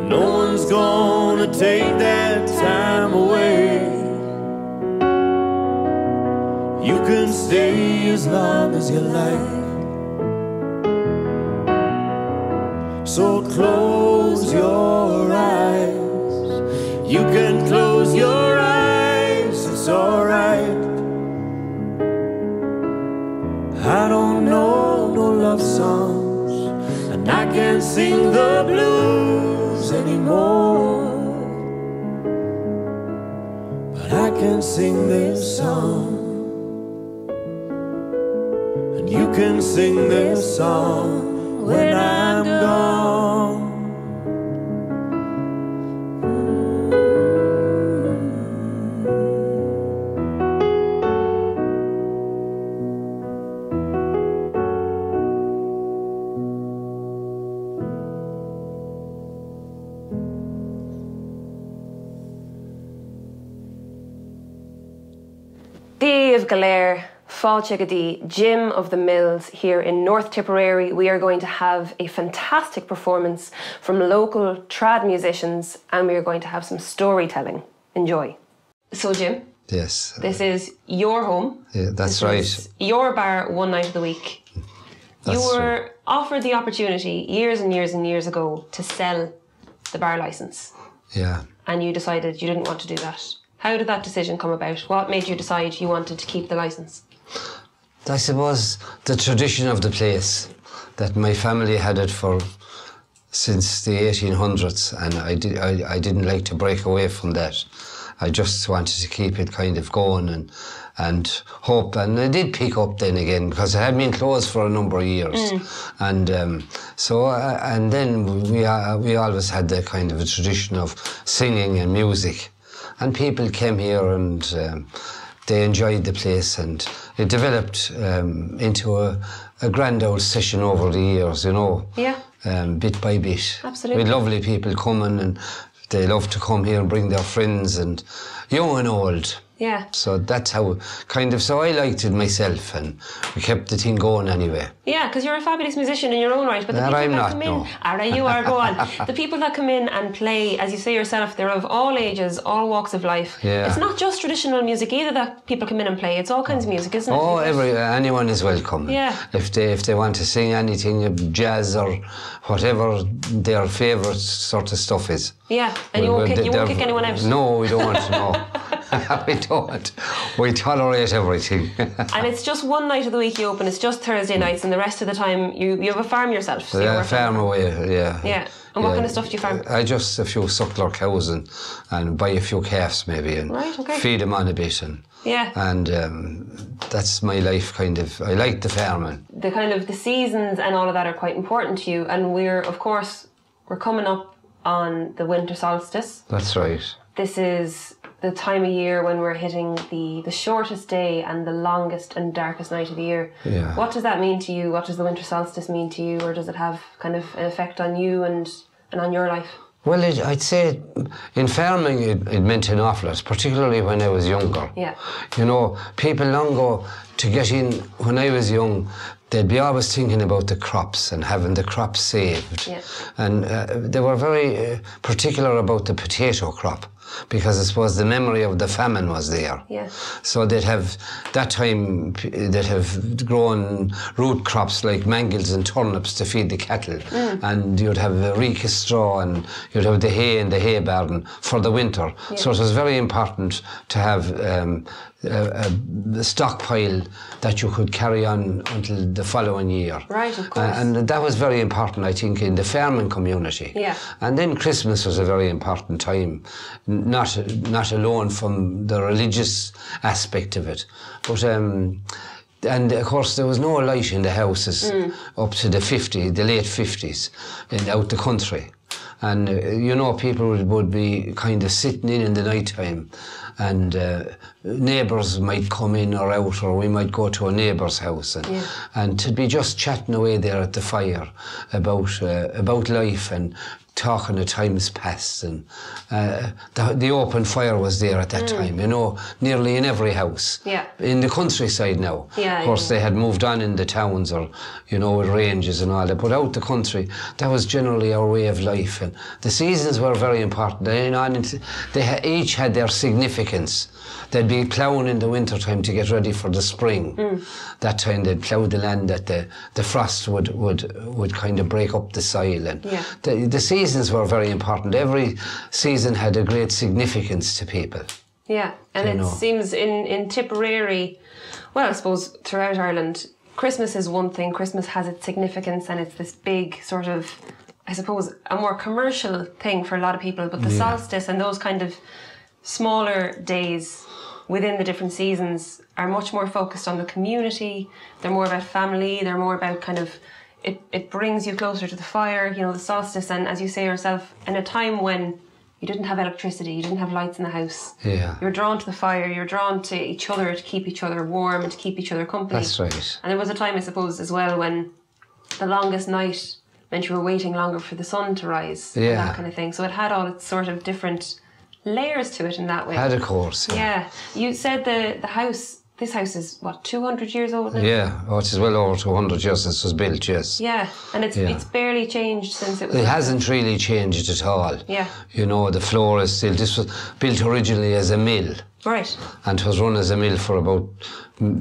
No one's gonna take that time away. You can stay as long as you like. So close your eyes. You can close your eyes, it's alright. I don't know no love songs, and I can't sing the blues anymore, but I can sing this song, and you can sing this song when I'm gone. Dave Galair, Fáilte Go Dtí, Jim of the Mills here in North Tipperary. We are going to have a fantastic performance from local trad musicians, and we are going to have some storytelling. Enjoy. So Jim, yes, this is your home. Yeah, that's this right. Is your bar one night of the week. That's you were offered the opportunity years and years and years ago to sell the bar licence. Yeah. And you decided you didn't want to do that. How did that decision come about? What made you decide you wanted to keep the licence? I suppose the tradition of the place, that my family had it for since the 1800s, and I didn't like to break away from that. I just wanted to keep it kind of going and hope, and I did pick up then again because it had been closed for a number of years, and and then we always had the kind of a tradition of singing and music. And people came here and they enjoyed the place, and it developed into a grand old session over the years, you know. Yeah. Bit by bit. Absolutely. With lovely people coming, and they love to come here and bring their friends, and young and old. Yeah. So that's how so I liked it myself, and we kept the thing going anyway. Yeah, because you're a fabulous musician in your own right, but the people I'm that not, come in, no. Alright, you are, go on. The people that come in and play, as you say yourself, they're of all ages, all walks of life. Yeah. It's not just traditional music either that people come in and play. It's all kinds of music, isn't it? Oh, anyone is welcome. Yeah. If they want to sing anything, jazz or whatever their favourite sort of stuff is. Yeah, and you won't kick anyone out. No, we don't. No. We don't. We tolerate everything. And it's just one night of the week you open. It's just Thursday nights, and the rest of the time you have a farm yourself. So yeah, farm away. Yeah. Yeah. And what kind of stuff do you farm? I just a few suckler cows and buy a few calves maybe and feed them on a bit and. Yeah. And that's my life kind of. I like the farming. The kind of the seasons and all of that are quite important to you, and we're coming up on the winter solstice. That's right. this is the time of year when we're hitting the shortest day and the longest and darkest night of the year. Yeah. What does that mean to you? What does the winter solstice mean to you? Or does it have kind of an effect on you and on your life? Well, I'd say in farming it meant an awful lot, particularly when I was younger. Yeah. You know, people long ago, to get in, when I was young, they'd be always thinking about the crops and having the crops saved. Yeah. And they were very particular about the potato crop, because I suppose the memory of the famine was there. Yeah. So they'd have, that time, they'd have grown root crops like mangels and turnips to feed the cattle. And you'd have a reek of straw, and you'd have the hay in the hay barn for the winter. Yeah. So it was very important to have a stockpile that you could carry on until the following year. Right, of course. And that was very important, I think, in the farming community. Yeah. And then Christmas was a very important time, not alone from the religious aspect of it, but and of course there was no light in the houses up to the late 50s, out the country. And you know, people would be kind of sitting in the night time, and neighbours might come in or out, or we might go to a neighbour's house, and to be just chatting away there at the fire about life and talking of times past. And the open fire was there at that time, you know, nearly in every house. Yeah. In the countryside now. Yeah, of course, they had moved on in the towns, or, you know, with ranges and all that. But out the country, that was generally our way of life. And the seasons were very important. They each had their significance. They'd be ploughing in the winter time to get ready for the spring. That time they'd plough the land that the frost would kind of break up the soil. And the seasons were very important. Every season had a great significance to people. Yeah, and it seems in Tipperary, well, I suppose throughout Ireland, Christmas is one thing. Christmas has its significance, and it's this big sort of, I suppose, a more commercial thing for a lot of people. But the solstice and those kind of smaller days within the different seasons are much more focused on the community. They're more about family. They're more about kind of, it brings you closer to the fire, you know, the solstice. And as you say yourself, in a time when you didn't have electricity, you didn't have lights in the house. Yeah. You're drawn to the fire, you're drawn to each other to keep each other warm and to keep each other company. That's right. And there was a time, I suppose, as well, when the longest night meant you were waiting longer for the sun to rise. And that kind of thing. So it had all its sort of different layers to it in that way. Had, of course. Yeah. You said the house, this house is, what, 200 years old now? Yeah, it is well over 200 years since it was built, yes. Yeah, and it's barely changed since it was... It hasn't really changed at all. Yeah. You know, the floor is still... This was built originally as a mill. Right. And it was run as a mill for about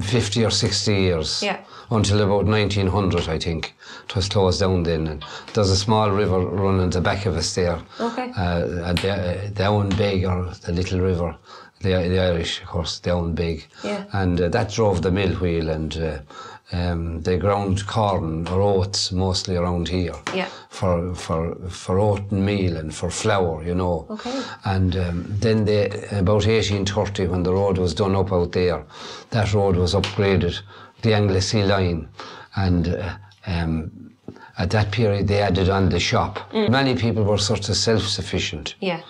50 or 60 years. Yeah. Until about 1900, I think. It was closed down then. And there's a small river running at the back of us there. Okay. Down Big, or the little river. The Irish, of course, Down Big. Yeah. And that drove the mill wheel, and they ground corn or oats mostly around here. Yeah. For oat and meal and for flour, you know. Okay. And then about 1830, when the road was done up out there, that road was upgraded, the Anglesey line, and at that period they added on the shop. Many people were sort of self-sufficient. Yeah.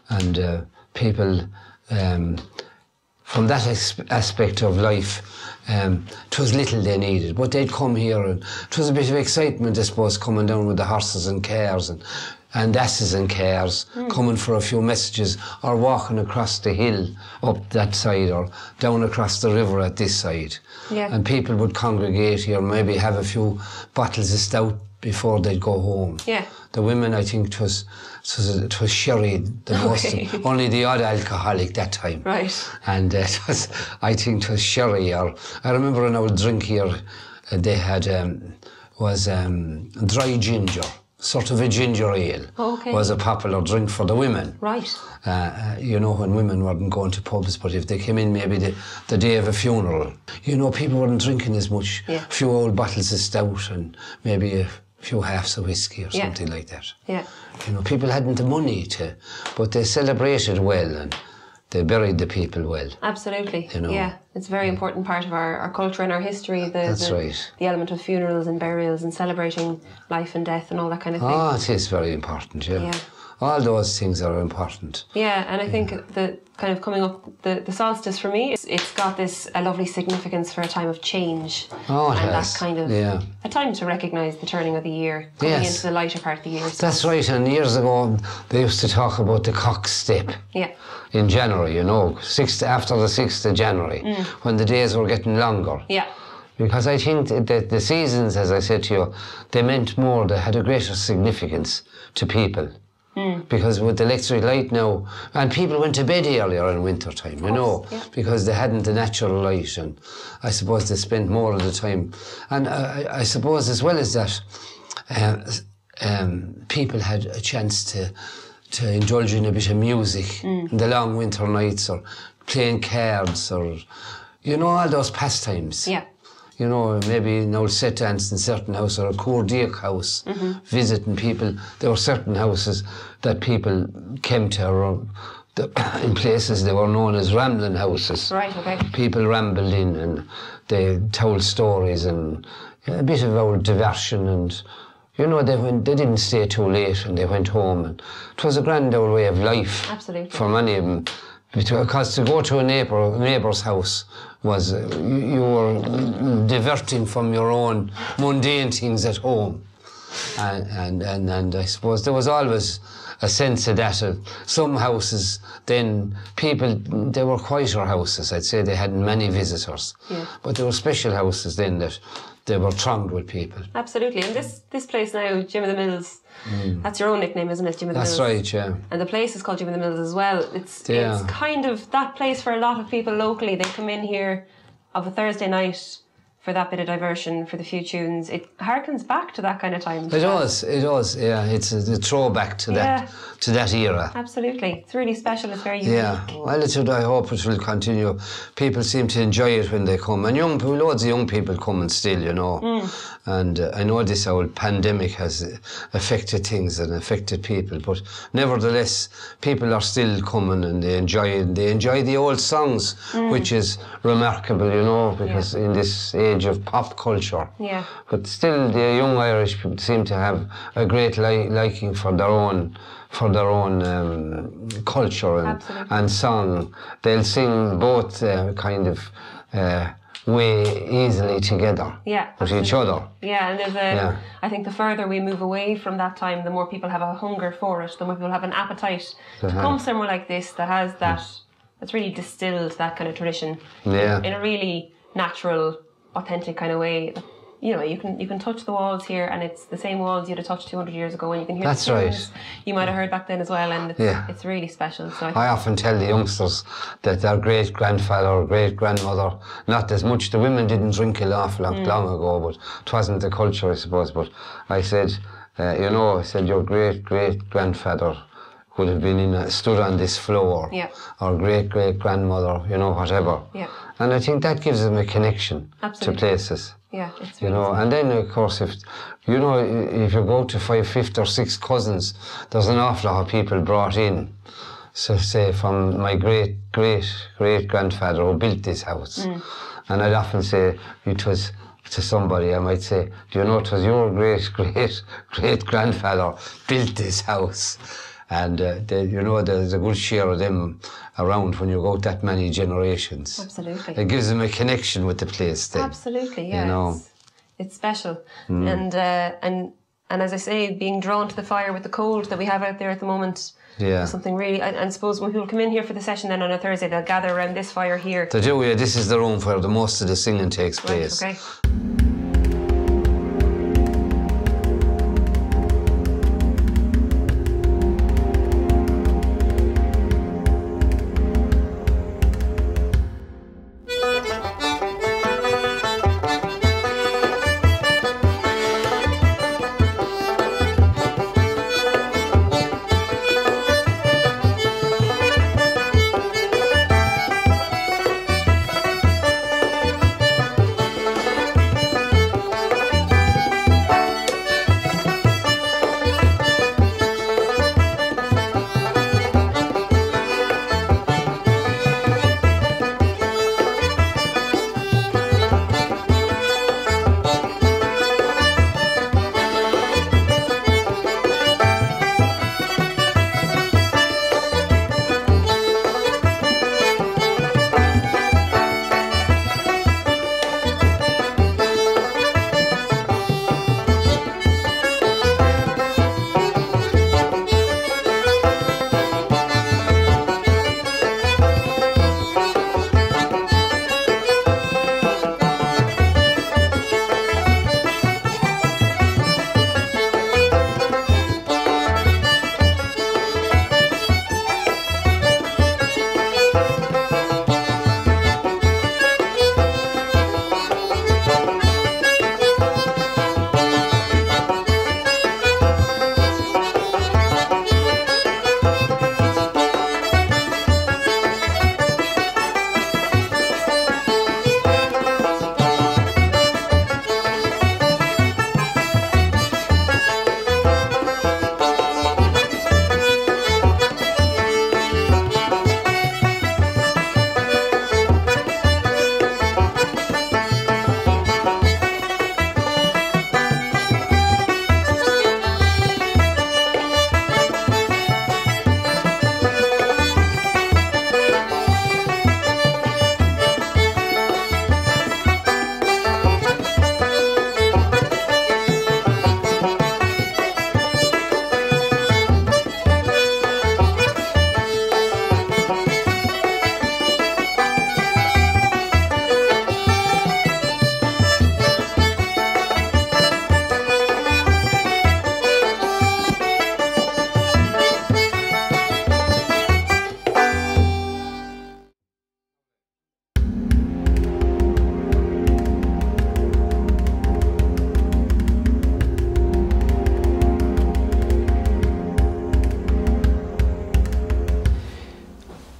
And people, from that aspect of life, it was little they needed, but they'd come here, and it was a bit of excitement, I suppose, coming down with the horses and cars and asses and cars, coming for a few messages, or walking across the hill up that side, or down across the river at this side. Yeah. And people would congregate here, maybe have a few bottles of stout before they'd go home. Yeah. The women, I think it was sherry, the most, only the odd alcoholic that time. Right. And I think it was sherry, or I remember an old drink here they had dry ginger. Sort of a ginger ale was a popular drink for the women. Right. You know, when women weren't going to pubs, but if they came in maybe the day of a funeral, you know, people weren't drinking as much. Yeah. A few old bottles of stout and maybe a few halves of whiskey or something like that. Yeah. You know, people hadn't the money but they celebrated well and they buried the people well. Absolutely. You know? Yeah, it's a very important part of our culture and our history. That's right. The element of funerals and burials and celebrating life and death and all that kind of thing. Oh, it is very important, yeah. All those things are important. Yeah, and I think the kind of coming up, the solstice for me, it's got this a lovely significance for a time of change. Oh, it and has. that kind of a time to recognise the turning of the year, coming into the lighter part of the year. So. That's right, and years ago they used to talk about the cock step. Yeah. In January, you know, after the 6th of January, when the days were getting longer. Yeah. Because I think that the seasons, as I said to you, they meant more, they had a greater significance to people. Because with the electric light now, and people went to bed earlier in winter time, you know, because they hadn't the natural light, and I suppose they spent more of the time. And I suppose as well as that, people had a chance to indulge in a bit of music in the long winter nights, or playing cards, or, you know, all those pastimes. Yeah. You know, maybe an old set dance in certain house, or a Courdiac house, visiting people. There were certain houses that people came to, or in places they were known as rambling houses. Right, okay. People rambled in and they told stories and a bit of old diversion, and you know, they didn't stay too late and they went home, and it was a grand old way of life. Absolutely. For many of them. Because to go to a neighbour's house was, you were diverting from your own mundane things at home. And I suppose there was always a sense of that. Some houses, then people, they were quieter houses. I'd say they had many visitors. Yeah. But there were special houses then that they were thronged with people. Absolutely. And this place now, Jim of the Mills, that's your own nickname, isn't it, Jim of the Mills? That's right, yeah. And the place is called Jim of the Mills as well. It's kind of that place for a lot of people locally. They come in here of a Thursday night for that bit of diversion, for the few tunes. It harkens back to that kind of time. It does, yeah. It's a throwback to that era. Absolutely. It's really special, it's very unique. Yeah, well, I hope it will continue. People seem to enjoy it when they come. And loads of young people coming still, you know. And I know this old pandemic has affected things and affected people, but nevertheless, people are still coming and they enjoy the old songs, which is remarkable, you know, because in this age of pop culture. Yeah. But still, the young Irish people seem to have a great liking for their own culture and song. They'll sing both kind of way easily together with each other. Yeah, and there's I think the further we move away from that time, the more people have a hunger for it, the more people have an appetite to come somewhere like this that has that's really distilled that kind of tradition in a really natural, authentic kind of way. You know, you can touch the walls here, and it's the same walls you'd have touched 200 years ago, and you can hear the tunes you might have heard back then as well, and it's really special. So I often tell the youngsters that their great-grandfather or great-grandmother, not as much, the women didn't drink an awful long ago, but it wasn't the culture, I suppose, but I said, your great-great-grandfather would have been stood on this floor, or great-great-grandmother, you know, whatever. Yeah. And I think that gives them a connection to places. Yeah, it's really and then of course if you go to 5th or 6th cousins, there's an awful lot of people brought in. So say from my great-great-grandfather who built this house. And I'd often say it was to somebody, I might say, do you know it was your great-great-great-grandfather built this house? And there's a good share of them around when you go that many generations. Absolutely. It gives them a connection with the place then. Absolutely, yeah. You know. It's special. And as I say, being drawn to the fire with the cold that we have out there at the moment is something really... And suppose when people come in here for the session then on a Thursday, they'll gather around this fire here. They do, yeah. This is the room where the most of the singing takes place. Okay.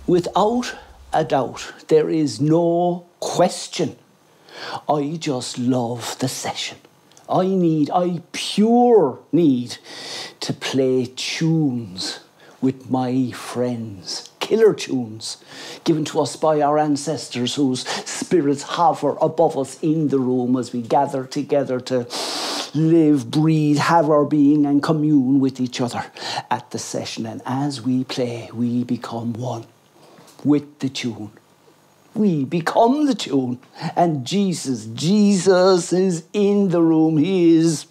Without a doubt, there is no question. I just love the session. I pure need to play tunes with my friends. Killer tunes given to us by our ancestors whose spirits hover above us in the room as we gather together to live, breathe, have our being and commune with each other at the session. And as we play, we become one with the tune. We become the tune. And Jesus is in the room. He is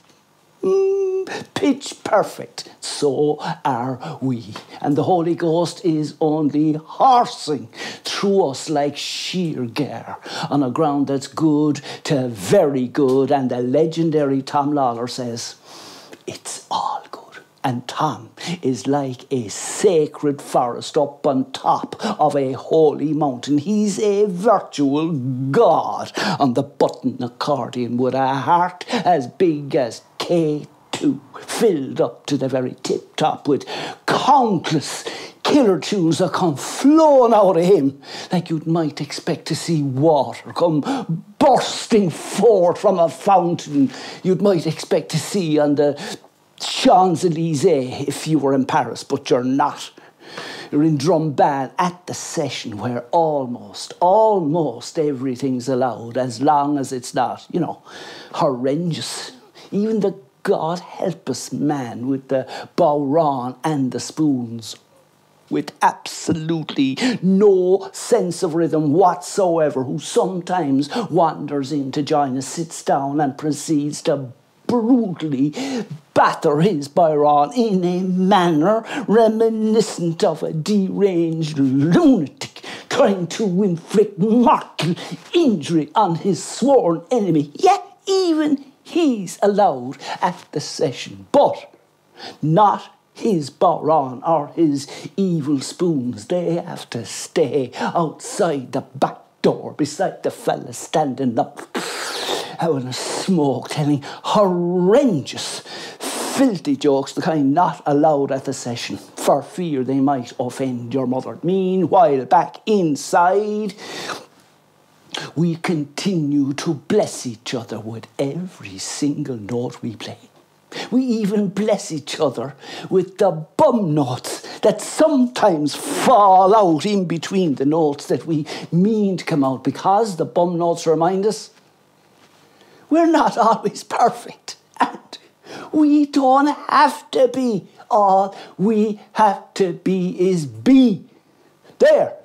pitch perfect. So are we. And the Holy Ghost is only horsing through us like sheer gear on a ground that's good to very good. And the legendary Tom Lawler says, it's all good. And Tom is like a sacred forest up on top of a holy mountain. He's a virtual god on the button accordion with a heart as big as K2, filled up to the very tip top with countless killer tunes that come flowing out of him like you might expect to see water come bursting forth from a fountain you'd might expect to see on the Champs-Élysées if you were in Paris, but you're not. You're in Drumban at the session where almost everything's allowed as long as it's not, horrendous. Even the God help us man with the bowron and the spoons with absolutely no sense of rhythm whatsoever, who sometimes wanders in to join us, sits down and proceeds to brutally batter his bowron in a manner reminiscent of a deranged lunatic trying to inflict mortal injury on his sworn enemy. Yet even he's allowed at the session, but not his bowron or his evil spoons. They have to stay outside the back door beside the fella standing up having a smoke, telling horrendous, filthy jokes, the kind not allowed at the session, for fear they might offend your mother. Meanwhile, back inside, we continue to bless each other with every single note we play. We even bless each other with the bum notes that sometimes fall out in between the notes that we mean to come out, because the bum notes remind us we're not always perfect, and we don't have to be. All we have to be is be there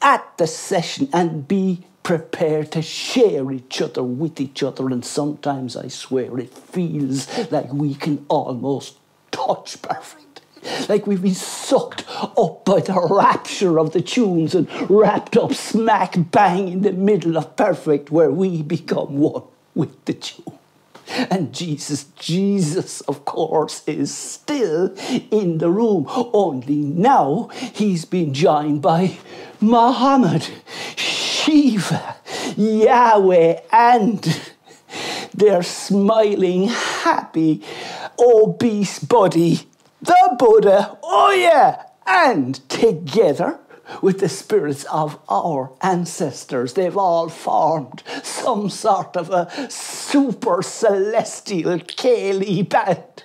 at the session and be prepared to share each other with each other. And sometimes, I swear, it feels like we can almost touch perfect. Like we've been sucked up by the rapture of the tunes and wrapped up smack bang in the middle of perfect, where we become one with the tune. And Jesus, of course, is still in the room. Only now he's been joined by Muhammad, Shiva, Yahweh, and their smiling, happy, obese buddy, the Buddha. Oh yeah! And together with the spirits of our ancestors, they've all formed some sort of a super celestial Kaylee band.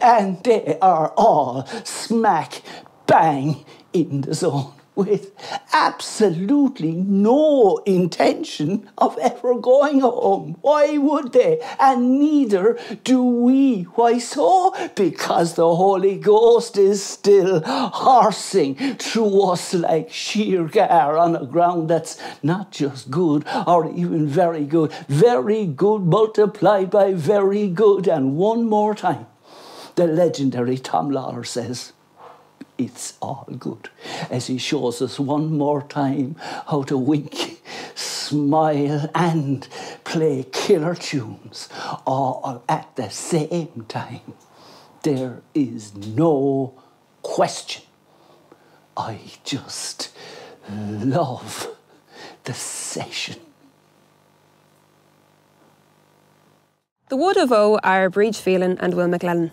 And they are all smack bang in the zone, with absolutely no intention of ever going home. Why would they? And neither do we. Why so? Because the Holy Ghost is still horsing through us like sheer gar on a ground that's not just good or even very good multiplied by very good. And one more time, the legendary Tom Lawler says, it's all good, as he shows us one more time how to wink, smile and play killer tunes all at the same time. There is no question. I just love the session. The Wood of O are Breach Phelan and Will McLennan.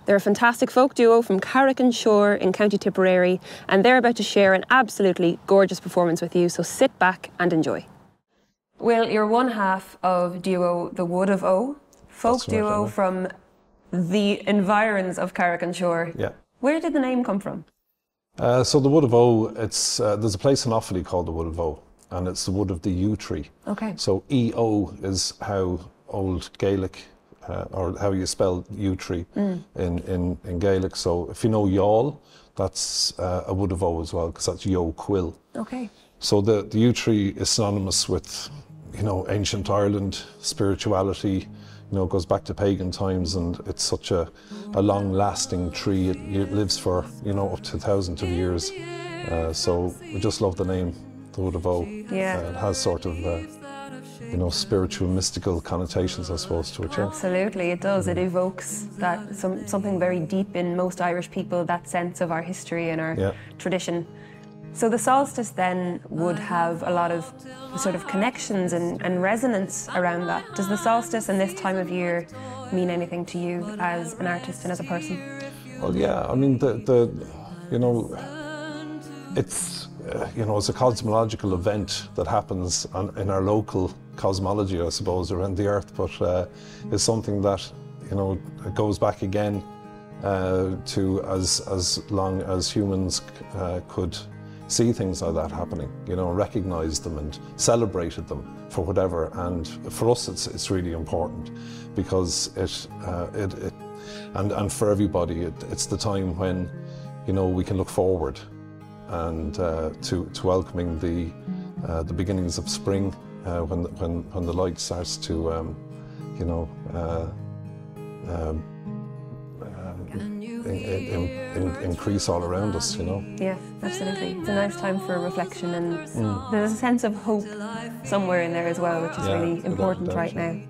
They're a fantastic folk duo from Carrick-on-Shore in County Tipperary, and they're about to share an absolutely gorgeous performance with you, so sit back and enjoy. Will, you're one half of duo The Wood of O, folk duo from the environs of Carrick-on-Shore. Yeah. Where did the name come from? So the Wood of O, it's there's a place in Offaly called the Wood of O, and it's the wood of the yew tree. Okay. So EO is how old Gaelic, or how you spell yew tree in Gaelic. So if you know Youghal, that's a Wood of O as well, because that's Yo Quill. Okay. So the yew tree is synonymous with, you know, ancient Ireland, spirituality. You know, it goes back to pagan times, and it's such a long-lasting tree. It lives for, you know, up to thousands of years. So we just love the name, the Wood of O. Yeah. It has sort of, you know, spiritual, mystical connotations, I suppose, to it. Yeah. Absolutely, it does. It evokes that something very deep in most Irish people, that sense of our history and our tradition. So the solstice then would have a lot of sort of connections and resonance around that. Does the solstice and this time of year mean anything to you as an artist and as a person? Well, yeah, I mean, you know, it's, you know, it's a cosmological event that happens in our local cosmology, I suppose, around the Earth, but it's something that, you know, it goes back again to as long as humans could see things like that happening, you know, recognise them and celebrated them for whatever. And for us, it's really important because and for everybody, it's the time when, you know, we can look forward and to welcoming the beginnings of spring when the light starts to, you know, increase all around us, you know. Yeah, absolutely. It's a nice time for reflection, and there's a sense of hope somewhere in there as well, which is really important right now.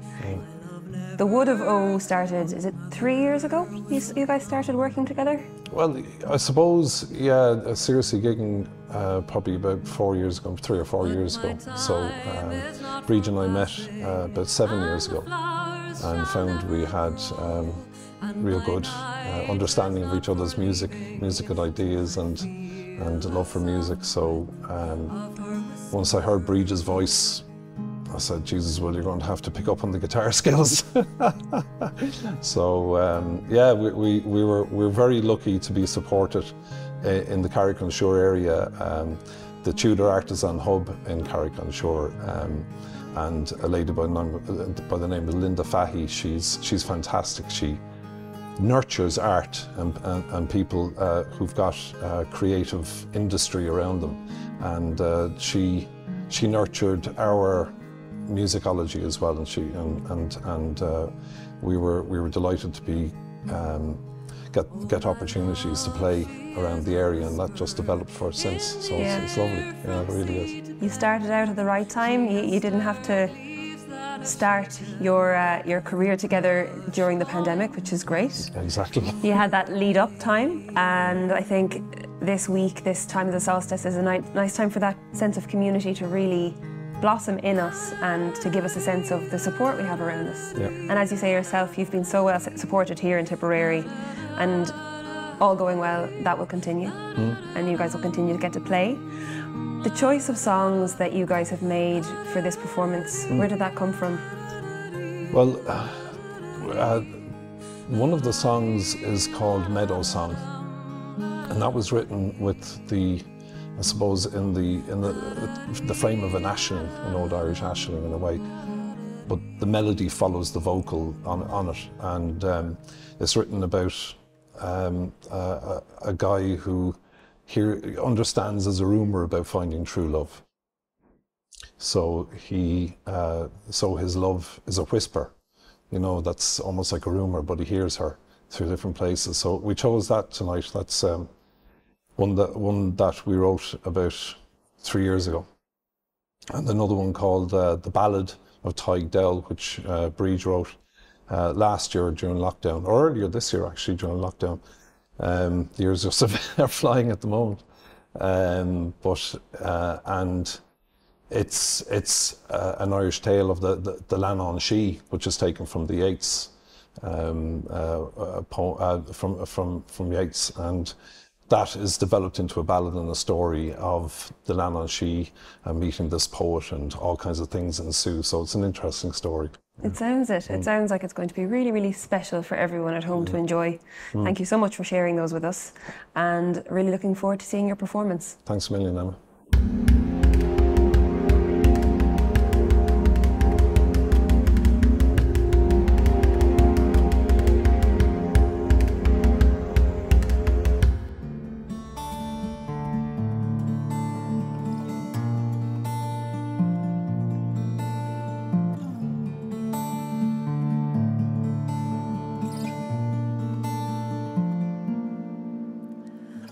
The Wood of O started, is it 3 years ago? You guys started working together? Well, I suppose, yeah, seriously gigging probably about 4 years ago, 3 or 4 years ago. So Bríd and I met about 7 years ago and found we had real good understanding of each other's musical ideas and love for music. So once I heard Bríd's voice, I said, Jesus, well, you're going to have to pick up on the guitar skills. So yeah, we were very lucky to be supported in the Carrick-on-Shore area, the Tudor Artisan Hub in Carrick-on-Shore, and a lady by the name of Linda Fahy. She's fantastic. She nurtures art and people who've got creative industry around them, and she nurtured our musicology as well, and we were delighted to be get opportunities to play around the area, and that just developed for us since. So it's lovely. Yeah, it really is. You started out at the right time. You didn't have to start your career together during the pandemic, which is great. Exactly. You had that lead-up time, and I think this week, this time of the solstice, is a nice time for that sense of community to really blossom in us and to give us a sense of the support we have around us. Yeah. And as you say yourself, you've been so well supported here in Tipperary, and all going well, that will continue, and you guys will continue to get to play. The choice of songs that you guys have made for this performance, where did that come from? Well, one of the songs is called Meadow Song, and that was written with I suppose in the frame of an ashling, an old Irish ashling in a way, but the melody follows the vocal on it, and it's written about a guy who understands there's a rumour about finding true love. So his love is a whisper, you know, that's almost like a rumour, but he hears her through different places. So we chose that tonight. That's one that we wrote about 3 years ago. And another one called The Ballad of Tig Dell, which Bríd wrote last year during lockdown, or earlier this year actually during lockdown. The years are flying at the moment. And it's an Irish tale of the Lann an Shee, which is taken from the Yeats from Yeats, and that is developed into a ballad and a story of the Leanán Sí meeting this poet, and all kinds of things ensue. So it's an interesting story. It sounds it. It sounds like it's going to be really, really special for everyone at home to enjoy. Thank you so much for sharing those with us, and really looking forward to seeing your performance. Thanks a million, Emma.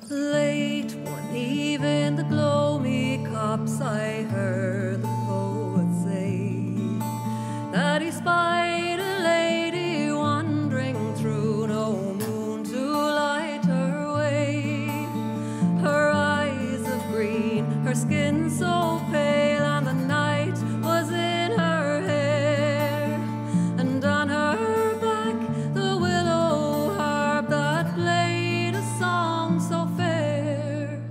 Late one eve in the gloamy copse, I heard the poet say that he spied a lady wandering through, no moon to light her way. Her eyes of green, her skin so pale, and the night was in her hair, and on her back the willow harp that played a song so fair.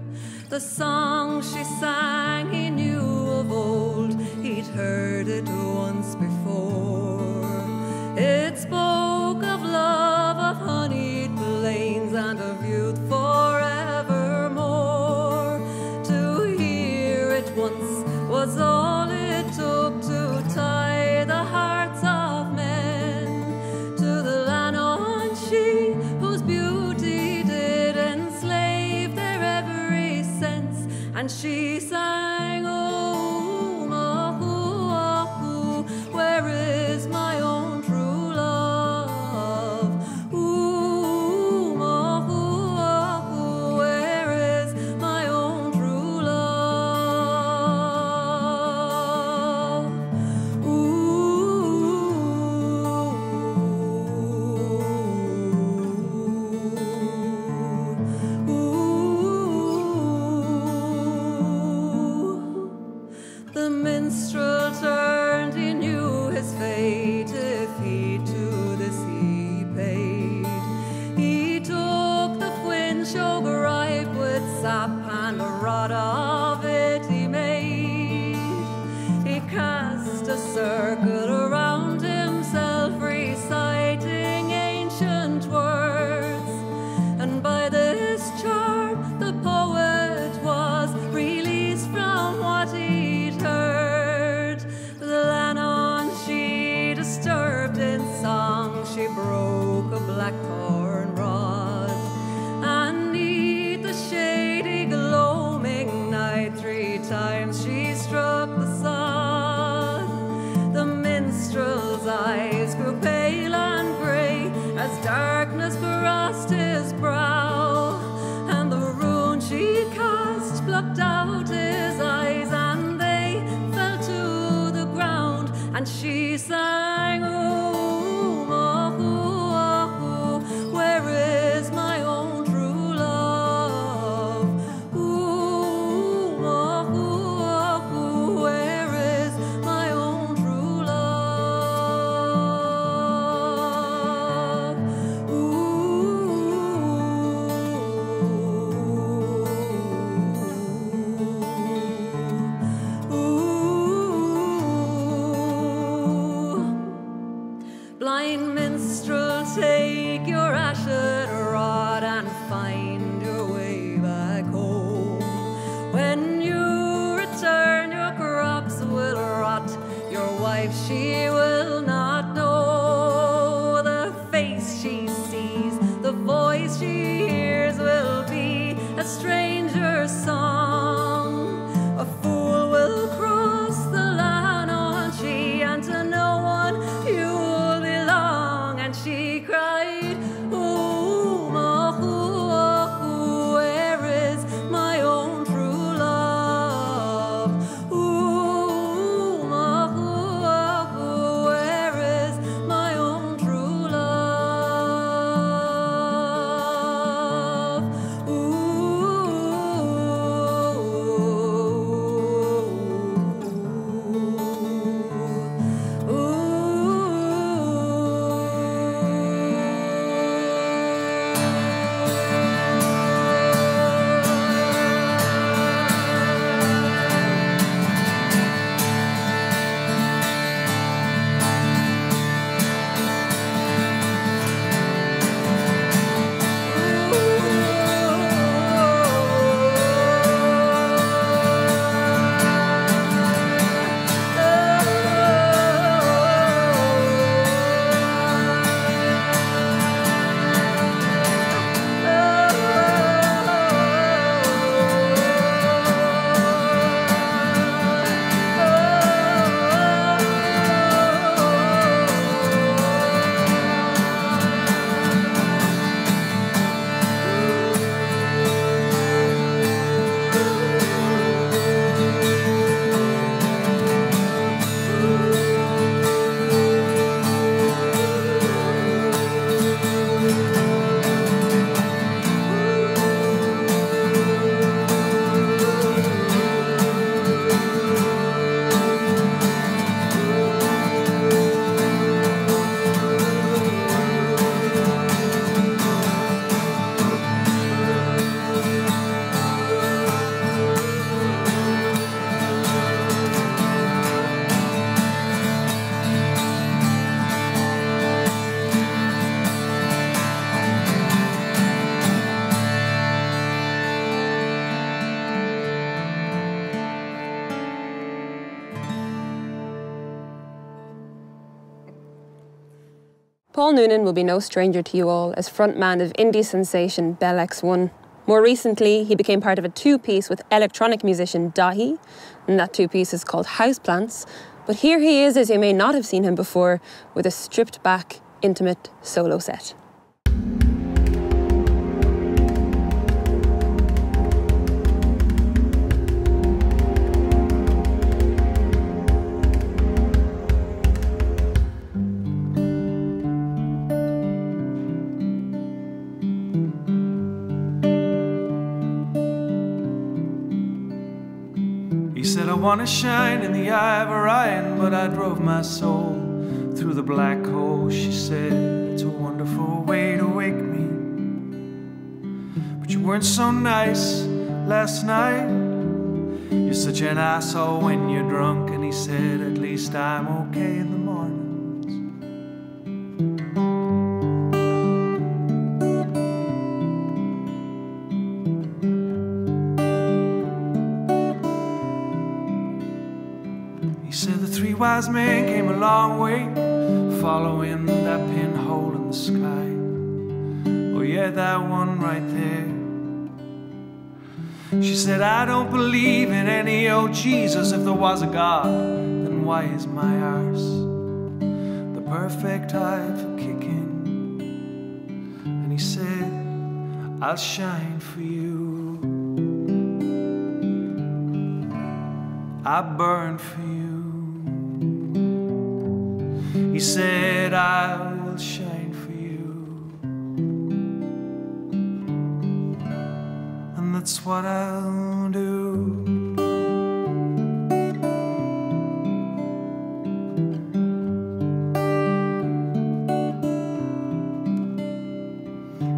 The song she sang he knew of old, he'd heard it once before. It spoke of love, of honeyed plains, and of youth forevermore. To hear it once was all it took to tie the hearts of men to the Leanán Sí, whose beauty did enslave their every sense. And she sang, "Oh, Mahu, where is my own true love? Ooh, Mahu, where is my own true love? The minstrel turned, he knew his fate, if heed to this he paid. He took the Fuinchog ripe with sap, and a rod of it he made. He cast a circle around himself, reciting ancient words, and by this charm the poet was released from what he'd heard. The Leanán Sí, disturbed in song, she broke a blackthorn rod, and 'neath the shady gloaming night 3 times she struck the sod. The minstrel's eyes grew pale and grey as darkness crossed his brow, and the rune she cast plucked out his eyes, and they fell to the ground. And she sang, "Oh, Mahu, where is my own true love? Ooh, Mahu, where is my own true love? Blind minstrel, take your ashen rod and find your way back home. When you return, your crops will rot, your wife she will not know. The face she sees, the voice she hears will be a stranger's song. A fool will cross the Leanán Sí, and to no one you'll belong. And she cried, "Oh, Mahu, where is my own true love? Ooh, Mahu, Paul Noonan will be no stranger to you all as frontman of indie sensation Bell X1. More recently, he became part of a two-piece with electronic musician Dahi, and that two-piece is called Houseplants. But here he is, as you may not have seen him before, with a stripped-back, intimate solo set. Said I want to shine in the eye of Orion, but I drove my soul through the black hole. She said, it's a wonderful way to wake me, but you weren't so nice last night. You're such an asshole when you're drunk. And he said, at least I'm okay in the mornings. Wise men came a long way, following that pinhole in the sky. Oh yeah, that one right there. She said, I don't believe in any old Jesus. If there was a God, then why is my arse the perfect time for kicking? And he said, I'll shine for you, I burn for you. He said, I will shine for you, and that's what I'll do.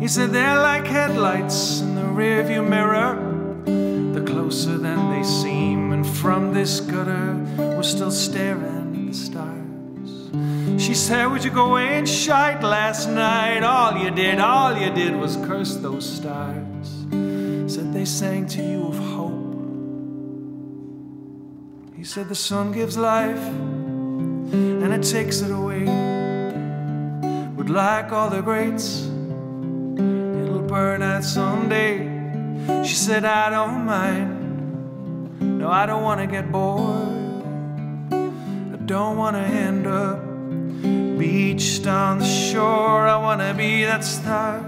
He said, they're like headlights in the rearview mirror. They're closer than they seem, and from this gutter we're still staring at the stars. She said, would you go away and shite last night? All you did was curse those stars. Said they sang to you of hope. He said, the sun gives life and it takes it away, but like all the greats, it'll burn out someday. She said, I don't mind. No, I don't want to get bored. I don't want to end up beached on the shore. I wanna be that star.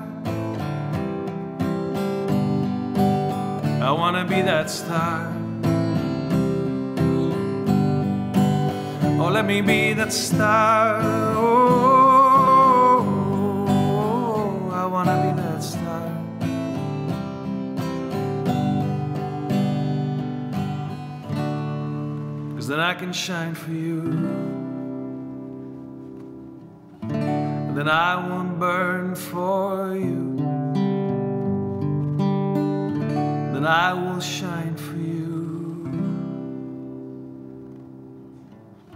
I wanna be that star. Oh, let me be that star. Oh, I wanna be that star. Cause then I can shine for you. Then I won't burn for you. Then I will shine for you,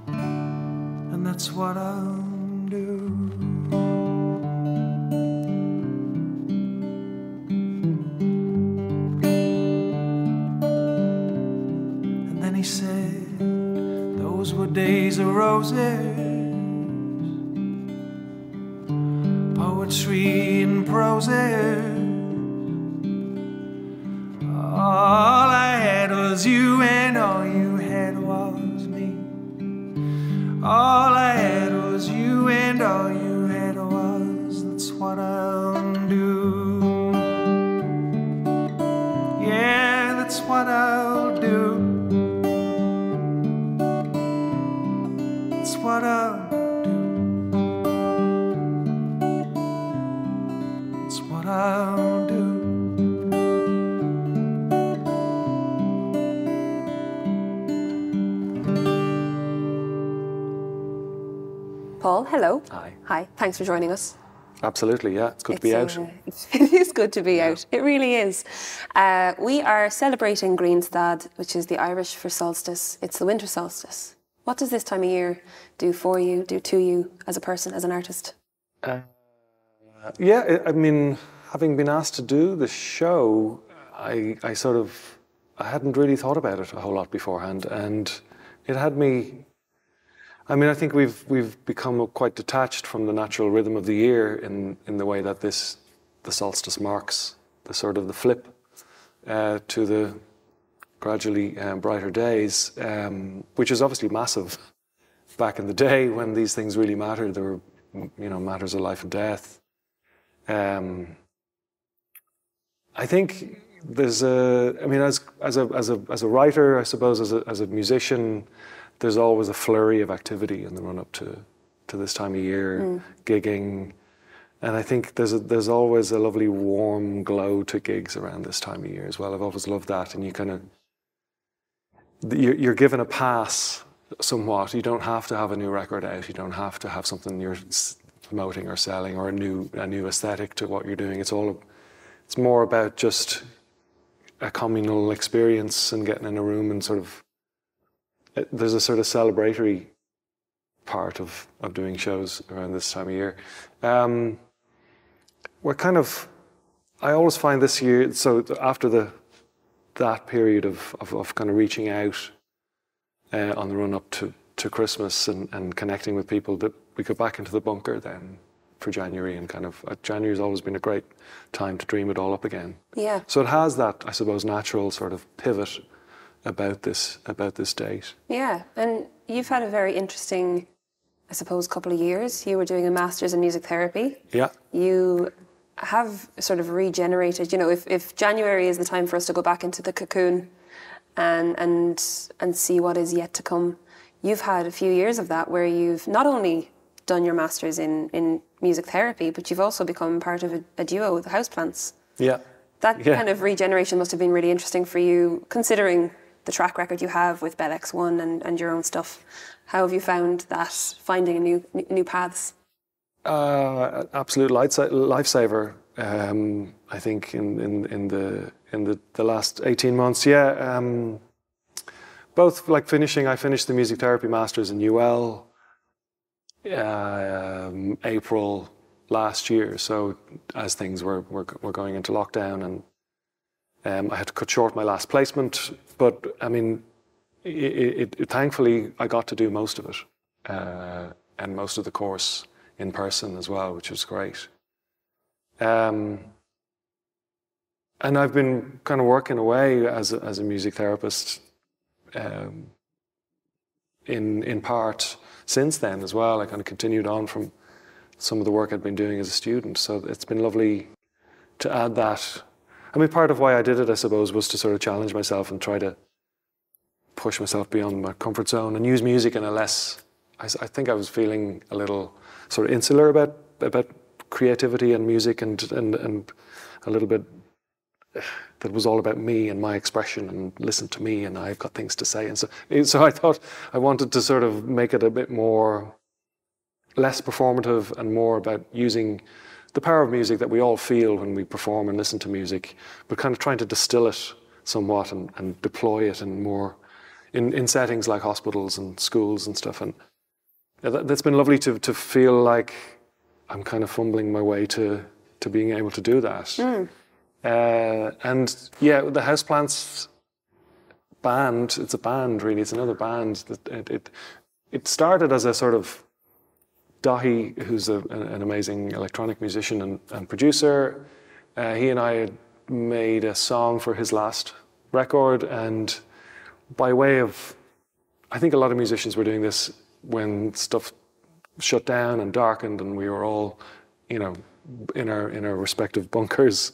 and that's what I'll do. And then he said, those were days of roses, poetry and prose. All I had was you, and all you had was me. All I had was you, and all you had was. That's what I'll do. Yeah, that's what I'll do. That's what I'll do. I'll do. Paul, hello. Hi. Hi, thanks for joining us. Absolutely, yeah. It's good to be out. It is good to be out. It really is. We are celebrating Greenstad, which is the Irish for solstice. It's the winter solstice. What does this time of year do for you, do to you as a person, as an artist? Yeah, I mean, having been asked to do the show, I hadn't really thought about it a whole lot beforehand, and it had me I mean, I think we've become quite detached from the natural rhythm of the year in the way that the solstice marks the sort of the flip to the gradually brighter days, which is obviously massive. Back in the day when these things really mattered, there were, matters of life and death. I think there's as a writer, I suppose, as a musician, there's always a flurry of activity in the run up to this time of year, gigging, and I think there's always a lovely warm glow to gigs around this time of year as well. I've always loved that, and you're given a pass somewhat. You don't have to have a new record out. You don't have to have something you're promoting or selling or a new aesthetic to what you're doing. It's more about just a communal experience and getting in a room and sort of, there's a sort of celebratory part of doing shows around this time of year. I always find this year, so after that period of kind of reaching out on the run up to Christmas and connecting with people, that we go back into the bunker then for January, and January's always been a great time to dream it all up again. Yeah. So it has that, I suppose, natural sort of pivot about this date. Yeah, and you've had a very interesting, I suppose, couple of years. You were doing a master's in music therapy. Yeah. You have sort of regenerated. If January is the time for us to go back into the cocoon and see what is yet to come, you've had a few years of that where you've not only done your master's in music therapy, but you've also become part of a duo with the Houseplants. Yeah. That kind of regeneration must have been really interesting for you, considering the track record you have with Bell X1 and your own stuff. How have you found that, finding new paths? Absolute lifesaver. I think in the last 18 months, both like I finished the music therapy masters in UL April last year. So as things were going into lockdown, and I had to cut short my last placement, but I mean, it thankfully I got to do most of it, and most of the course in person as well, which was great. And I've been kind of working away as a music therapist in part since then as well. I kind of continued on from some of the work I'd been doing as a student. So it's been lovely to add that. I mean, part of why I did it, I suppose, was to sort of challenge myself and try to push myself beyond my comfort zone and use music in a less, I think I was feeling a little sort of insular about creativity and music and a little bit that was all about me and my expression and listen to me and I've got things to say. And so I thought I wanted to sort of make it a bit more, less performative and more about using the power of music that we all feel when we perform and listen to music, but kind of trying to distill it somewhat and deploy it in settings like hospitals and schools and stuff. And that's been lovely to feel like I'm kind of fumbling my way to being able to do that. And yeah, the Houseplants band, it's a band really, it's another band. It started as a sort of, Dahi, who's an amazing electronic musician and producer, he and I had made a song for his last record, and by way of, I think a lot of musicians were doing this when stuff shut down and darkened and we were all, in our respective bunkers.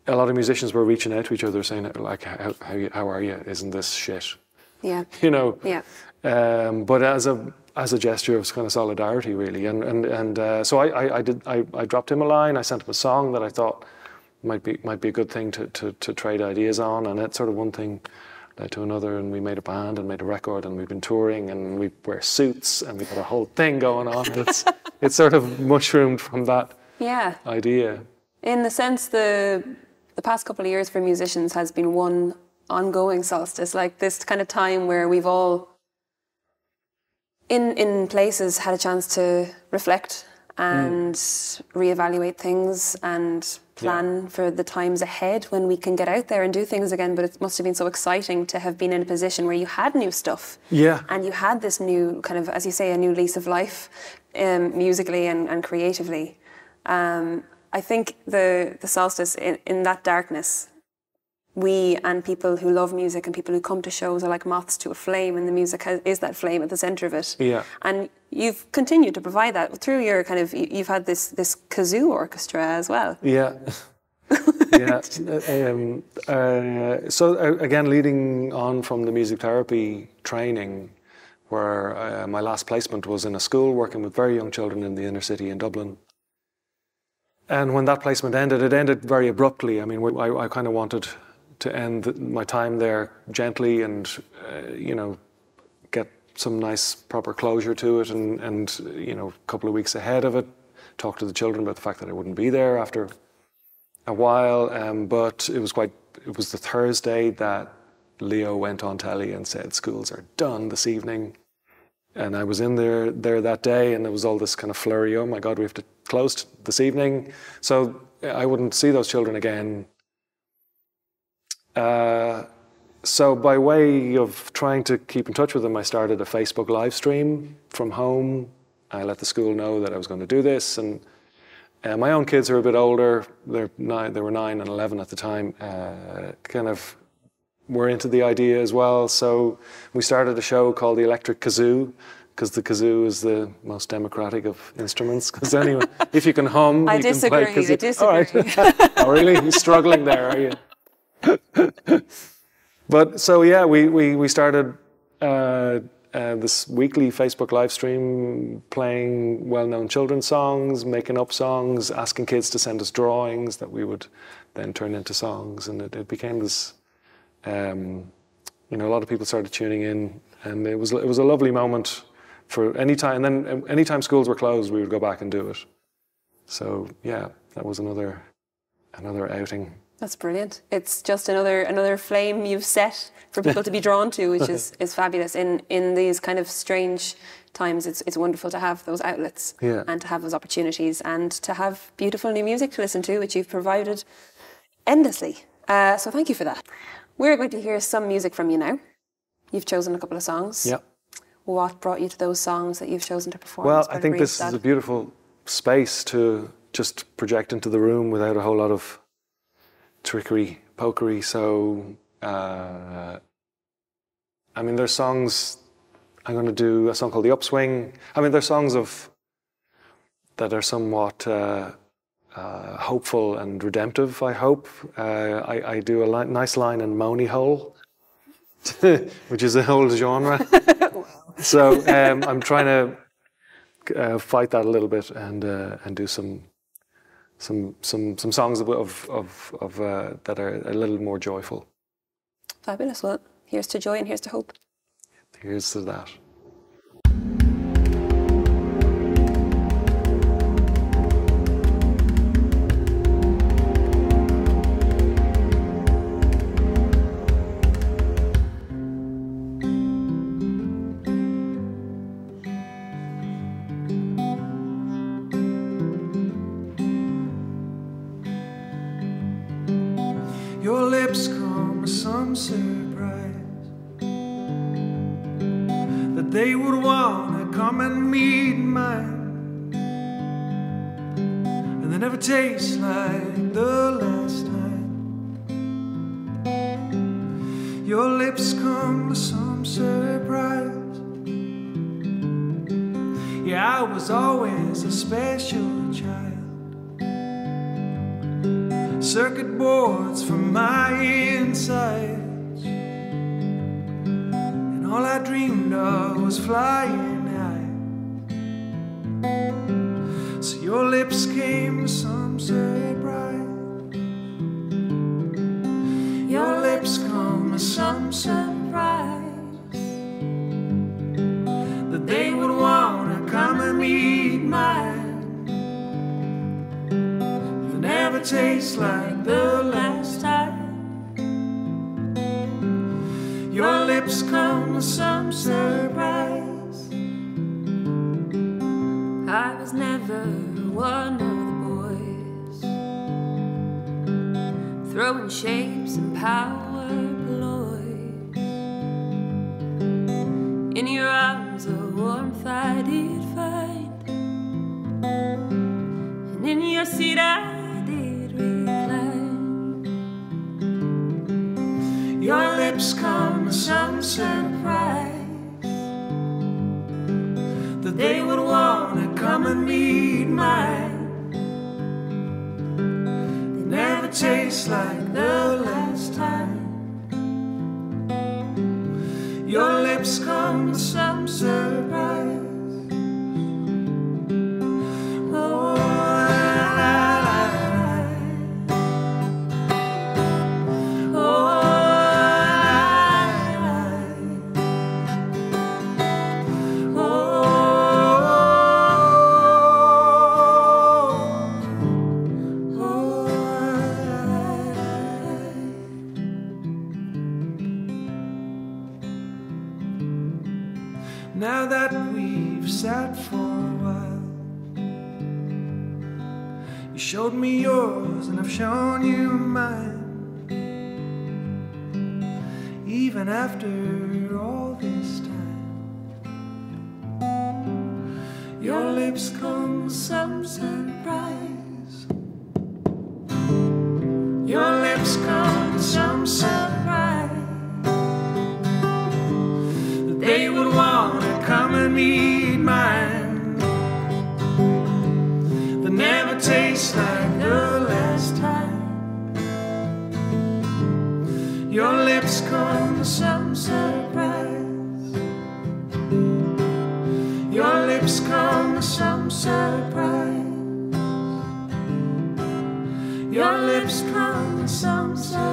A lot of musicians were reaching out to each other saying like, how are you? Isn't this shit? Yeah. Yeah. But as a gesture of kind of solidarity, really, so I dropped him a line. I sent him a song that I thought might be a good thing to trade ideas on, and it sort of one thing led to another, and we made a band and made a record, and we've been touring, and we wear suits, and we've got a whole thing going on. It's sort of mushroomed from that idea. In the sense, the past couple of years for musicians has been one ongoing solstice, like this kind of time where we've all in places had a chance to reflect and reevaluate things and plan for the times ahead when we can get out there and do things again. But it must have been so exciting to have been in a position where you had new stuff. Yeah. And you had this new kind of, as you say, a new lease of life, musically and creatively. I think the solstice, in that darkness, we and people who love music and people who come to shows are like moths to a flame, and the music is that flame at the centre of it. Yeah. And you've continued to provide that through your kind of, you've had this kazoo orchestra as well. Yeah. Yeah. So again, leading on from the music therapy training, where my last placement was in a school working with very young children in the inner city in Dublin. And when that placement ended, it ended very abruptly. I mean, I kind of wanted to end my time there gently and, you know, get some nice proper closure to it and you know, a couple of weeks ahead of it, talk to the children about the fact that I wouldn't be there after a while. But it was the Thursday that Leo went on telly and said, schools are done this evening. And I was in there that day, and there was all this kind of flurry, oh my God, we have to close this evening. So I wouldn't see those children again. So by way of trying to keep in touch with them, I started a Facebook live stream from home. I let the school know that I was going to do this. And my own kids are a bit older. They were 9 and 11 at the time. Kind of were into the idea as well. So we started a show called The Electric Kazoo, because the kazoo is the most democratic of instruments. Because anyway, if you can hum, you can play kazoo. I disagree. All right. Oh, really? You're struggling there, are you? But so yeah, we started this weekly Facebook live stream, playing well-known children's songs, making up songs, asking kids to send us drawings that we would then turn into songs, and it became this. You know, a lot of people started tuning in, and it was a lovely moment for any time. And then anytime schools were closed, we would go back and do it. So yeah, that was another outing. That's brilliant. It's just another flame you've set for people to be drawn to, which is fabulous. In these kind of strange times, it's wonderful to have those outlets and to have those opportunities and to have beautiful new music to listen to, which you've provided endlessly. So thank you for that. We're going to hear some music from you now. You've chosen a couple of songs. Yeah. What brought you to those songs that you've chosen to perform? Well, I think this is a beautiful space to just project into the room without a whole lot of trickery, pokery. So, I mean, there's songs, I'm going to do a song called The Upswing. I mean, there's songs that are somewhat hopeful and redemptive, I hope. I do a nice line in Moany Hole, which is a whole genre. So I'm trying to fight that a little bit and do some songs that are a little more joyful. Fabulous. Well, here's to joy and here's to hope. Here's to that. Your lips come as some surprise, that they would wanna come and meet mine, and they never taste like the last time. Your lips come as some surprise. Yeah, I was always a special child. Circuit boards from my insides, and all I dreamed of was flying high. So your lips came with some surprise. Your lips come with some surprise, that they would wanna come and meet mine. Never tastes like the last time. Your lips come with some surprise. I was never one of the boys, throwing shapes and power ploys. In your arms a warmth I did find, and in your seat I did recline. Your lips come as some surprise, that they would want to come and meet mine. They never taste like the last time. Your lips come with some surprise. Oh, now that we've sat for a while, you showed me yours and I've shown you mine. Even after all this time, your lips come with some surprise. Your lips come with some surprise, that they would want to come and meet mine. That never tastes like the last time. Your lips come with some surprise. Your lips come with some surprise. Your lips come with some surprise.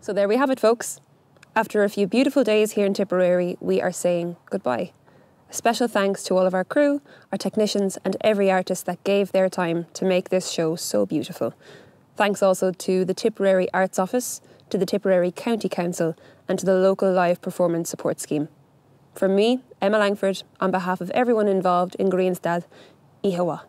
So there we have it, folks. After a few beautiful days here in Tipperary, we are saying goodbye. A special thanks to all of our crew, our technicians and every artist that gave their time to make this show so beautiful. Thanks also to the Tipperary Arts Office, to the Tipperary County Council and to the local live performance support scheme. From me, Emma Langford, on behalf of everyone involved in Greenstad, Ihawa.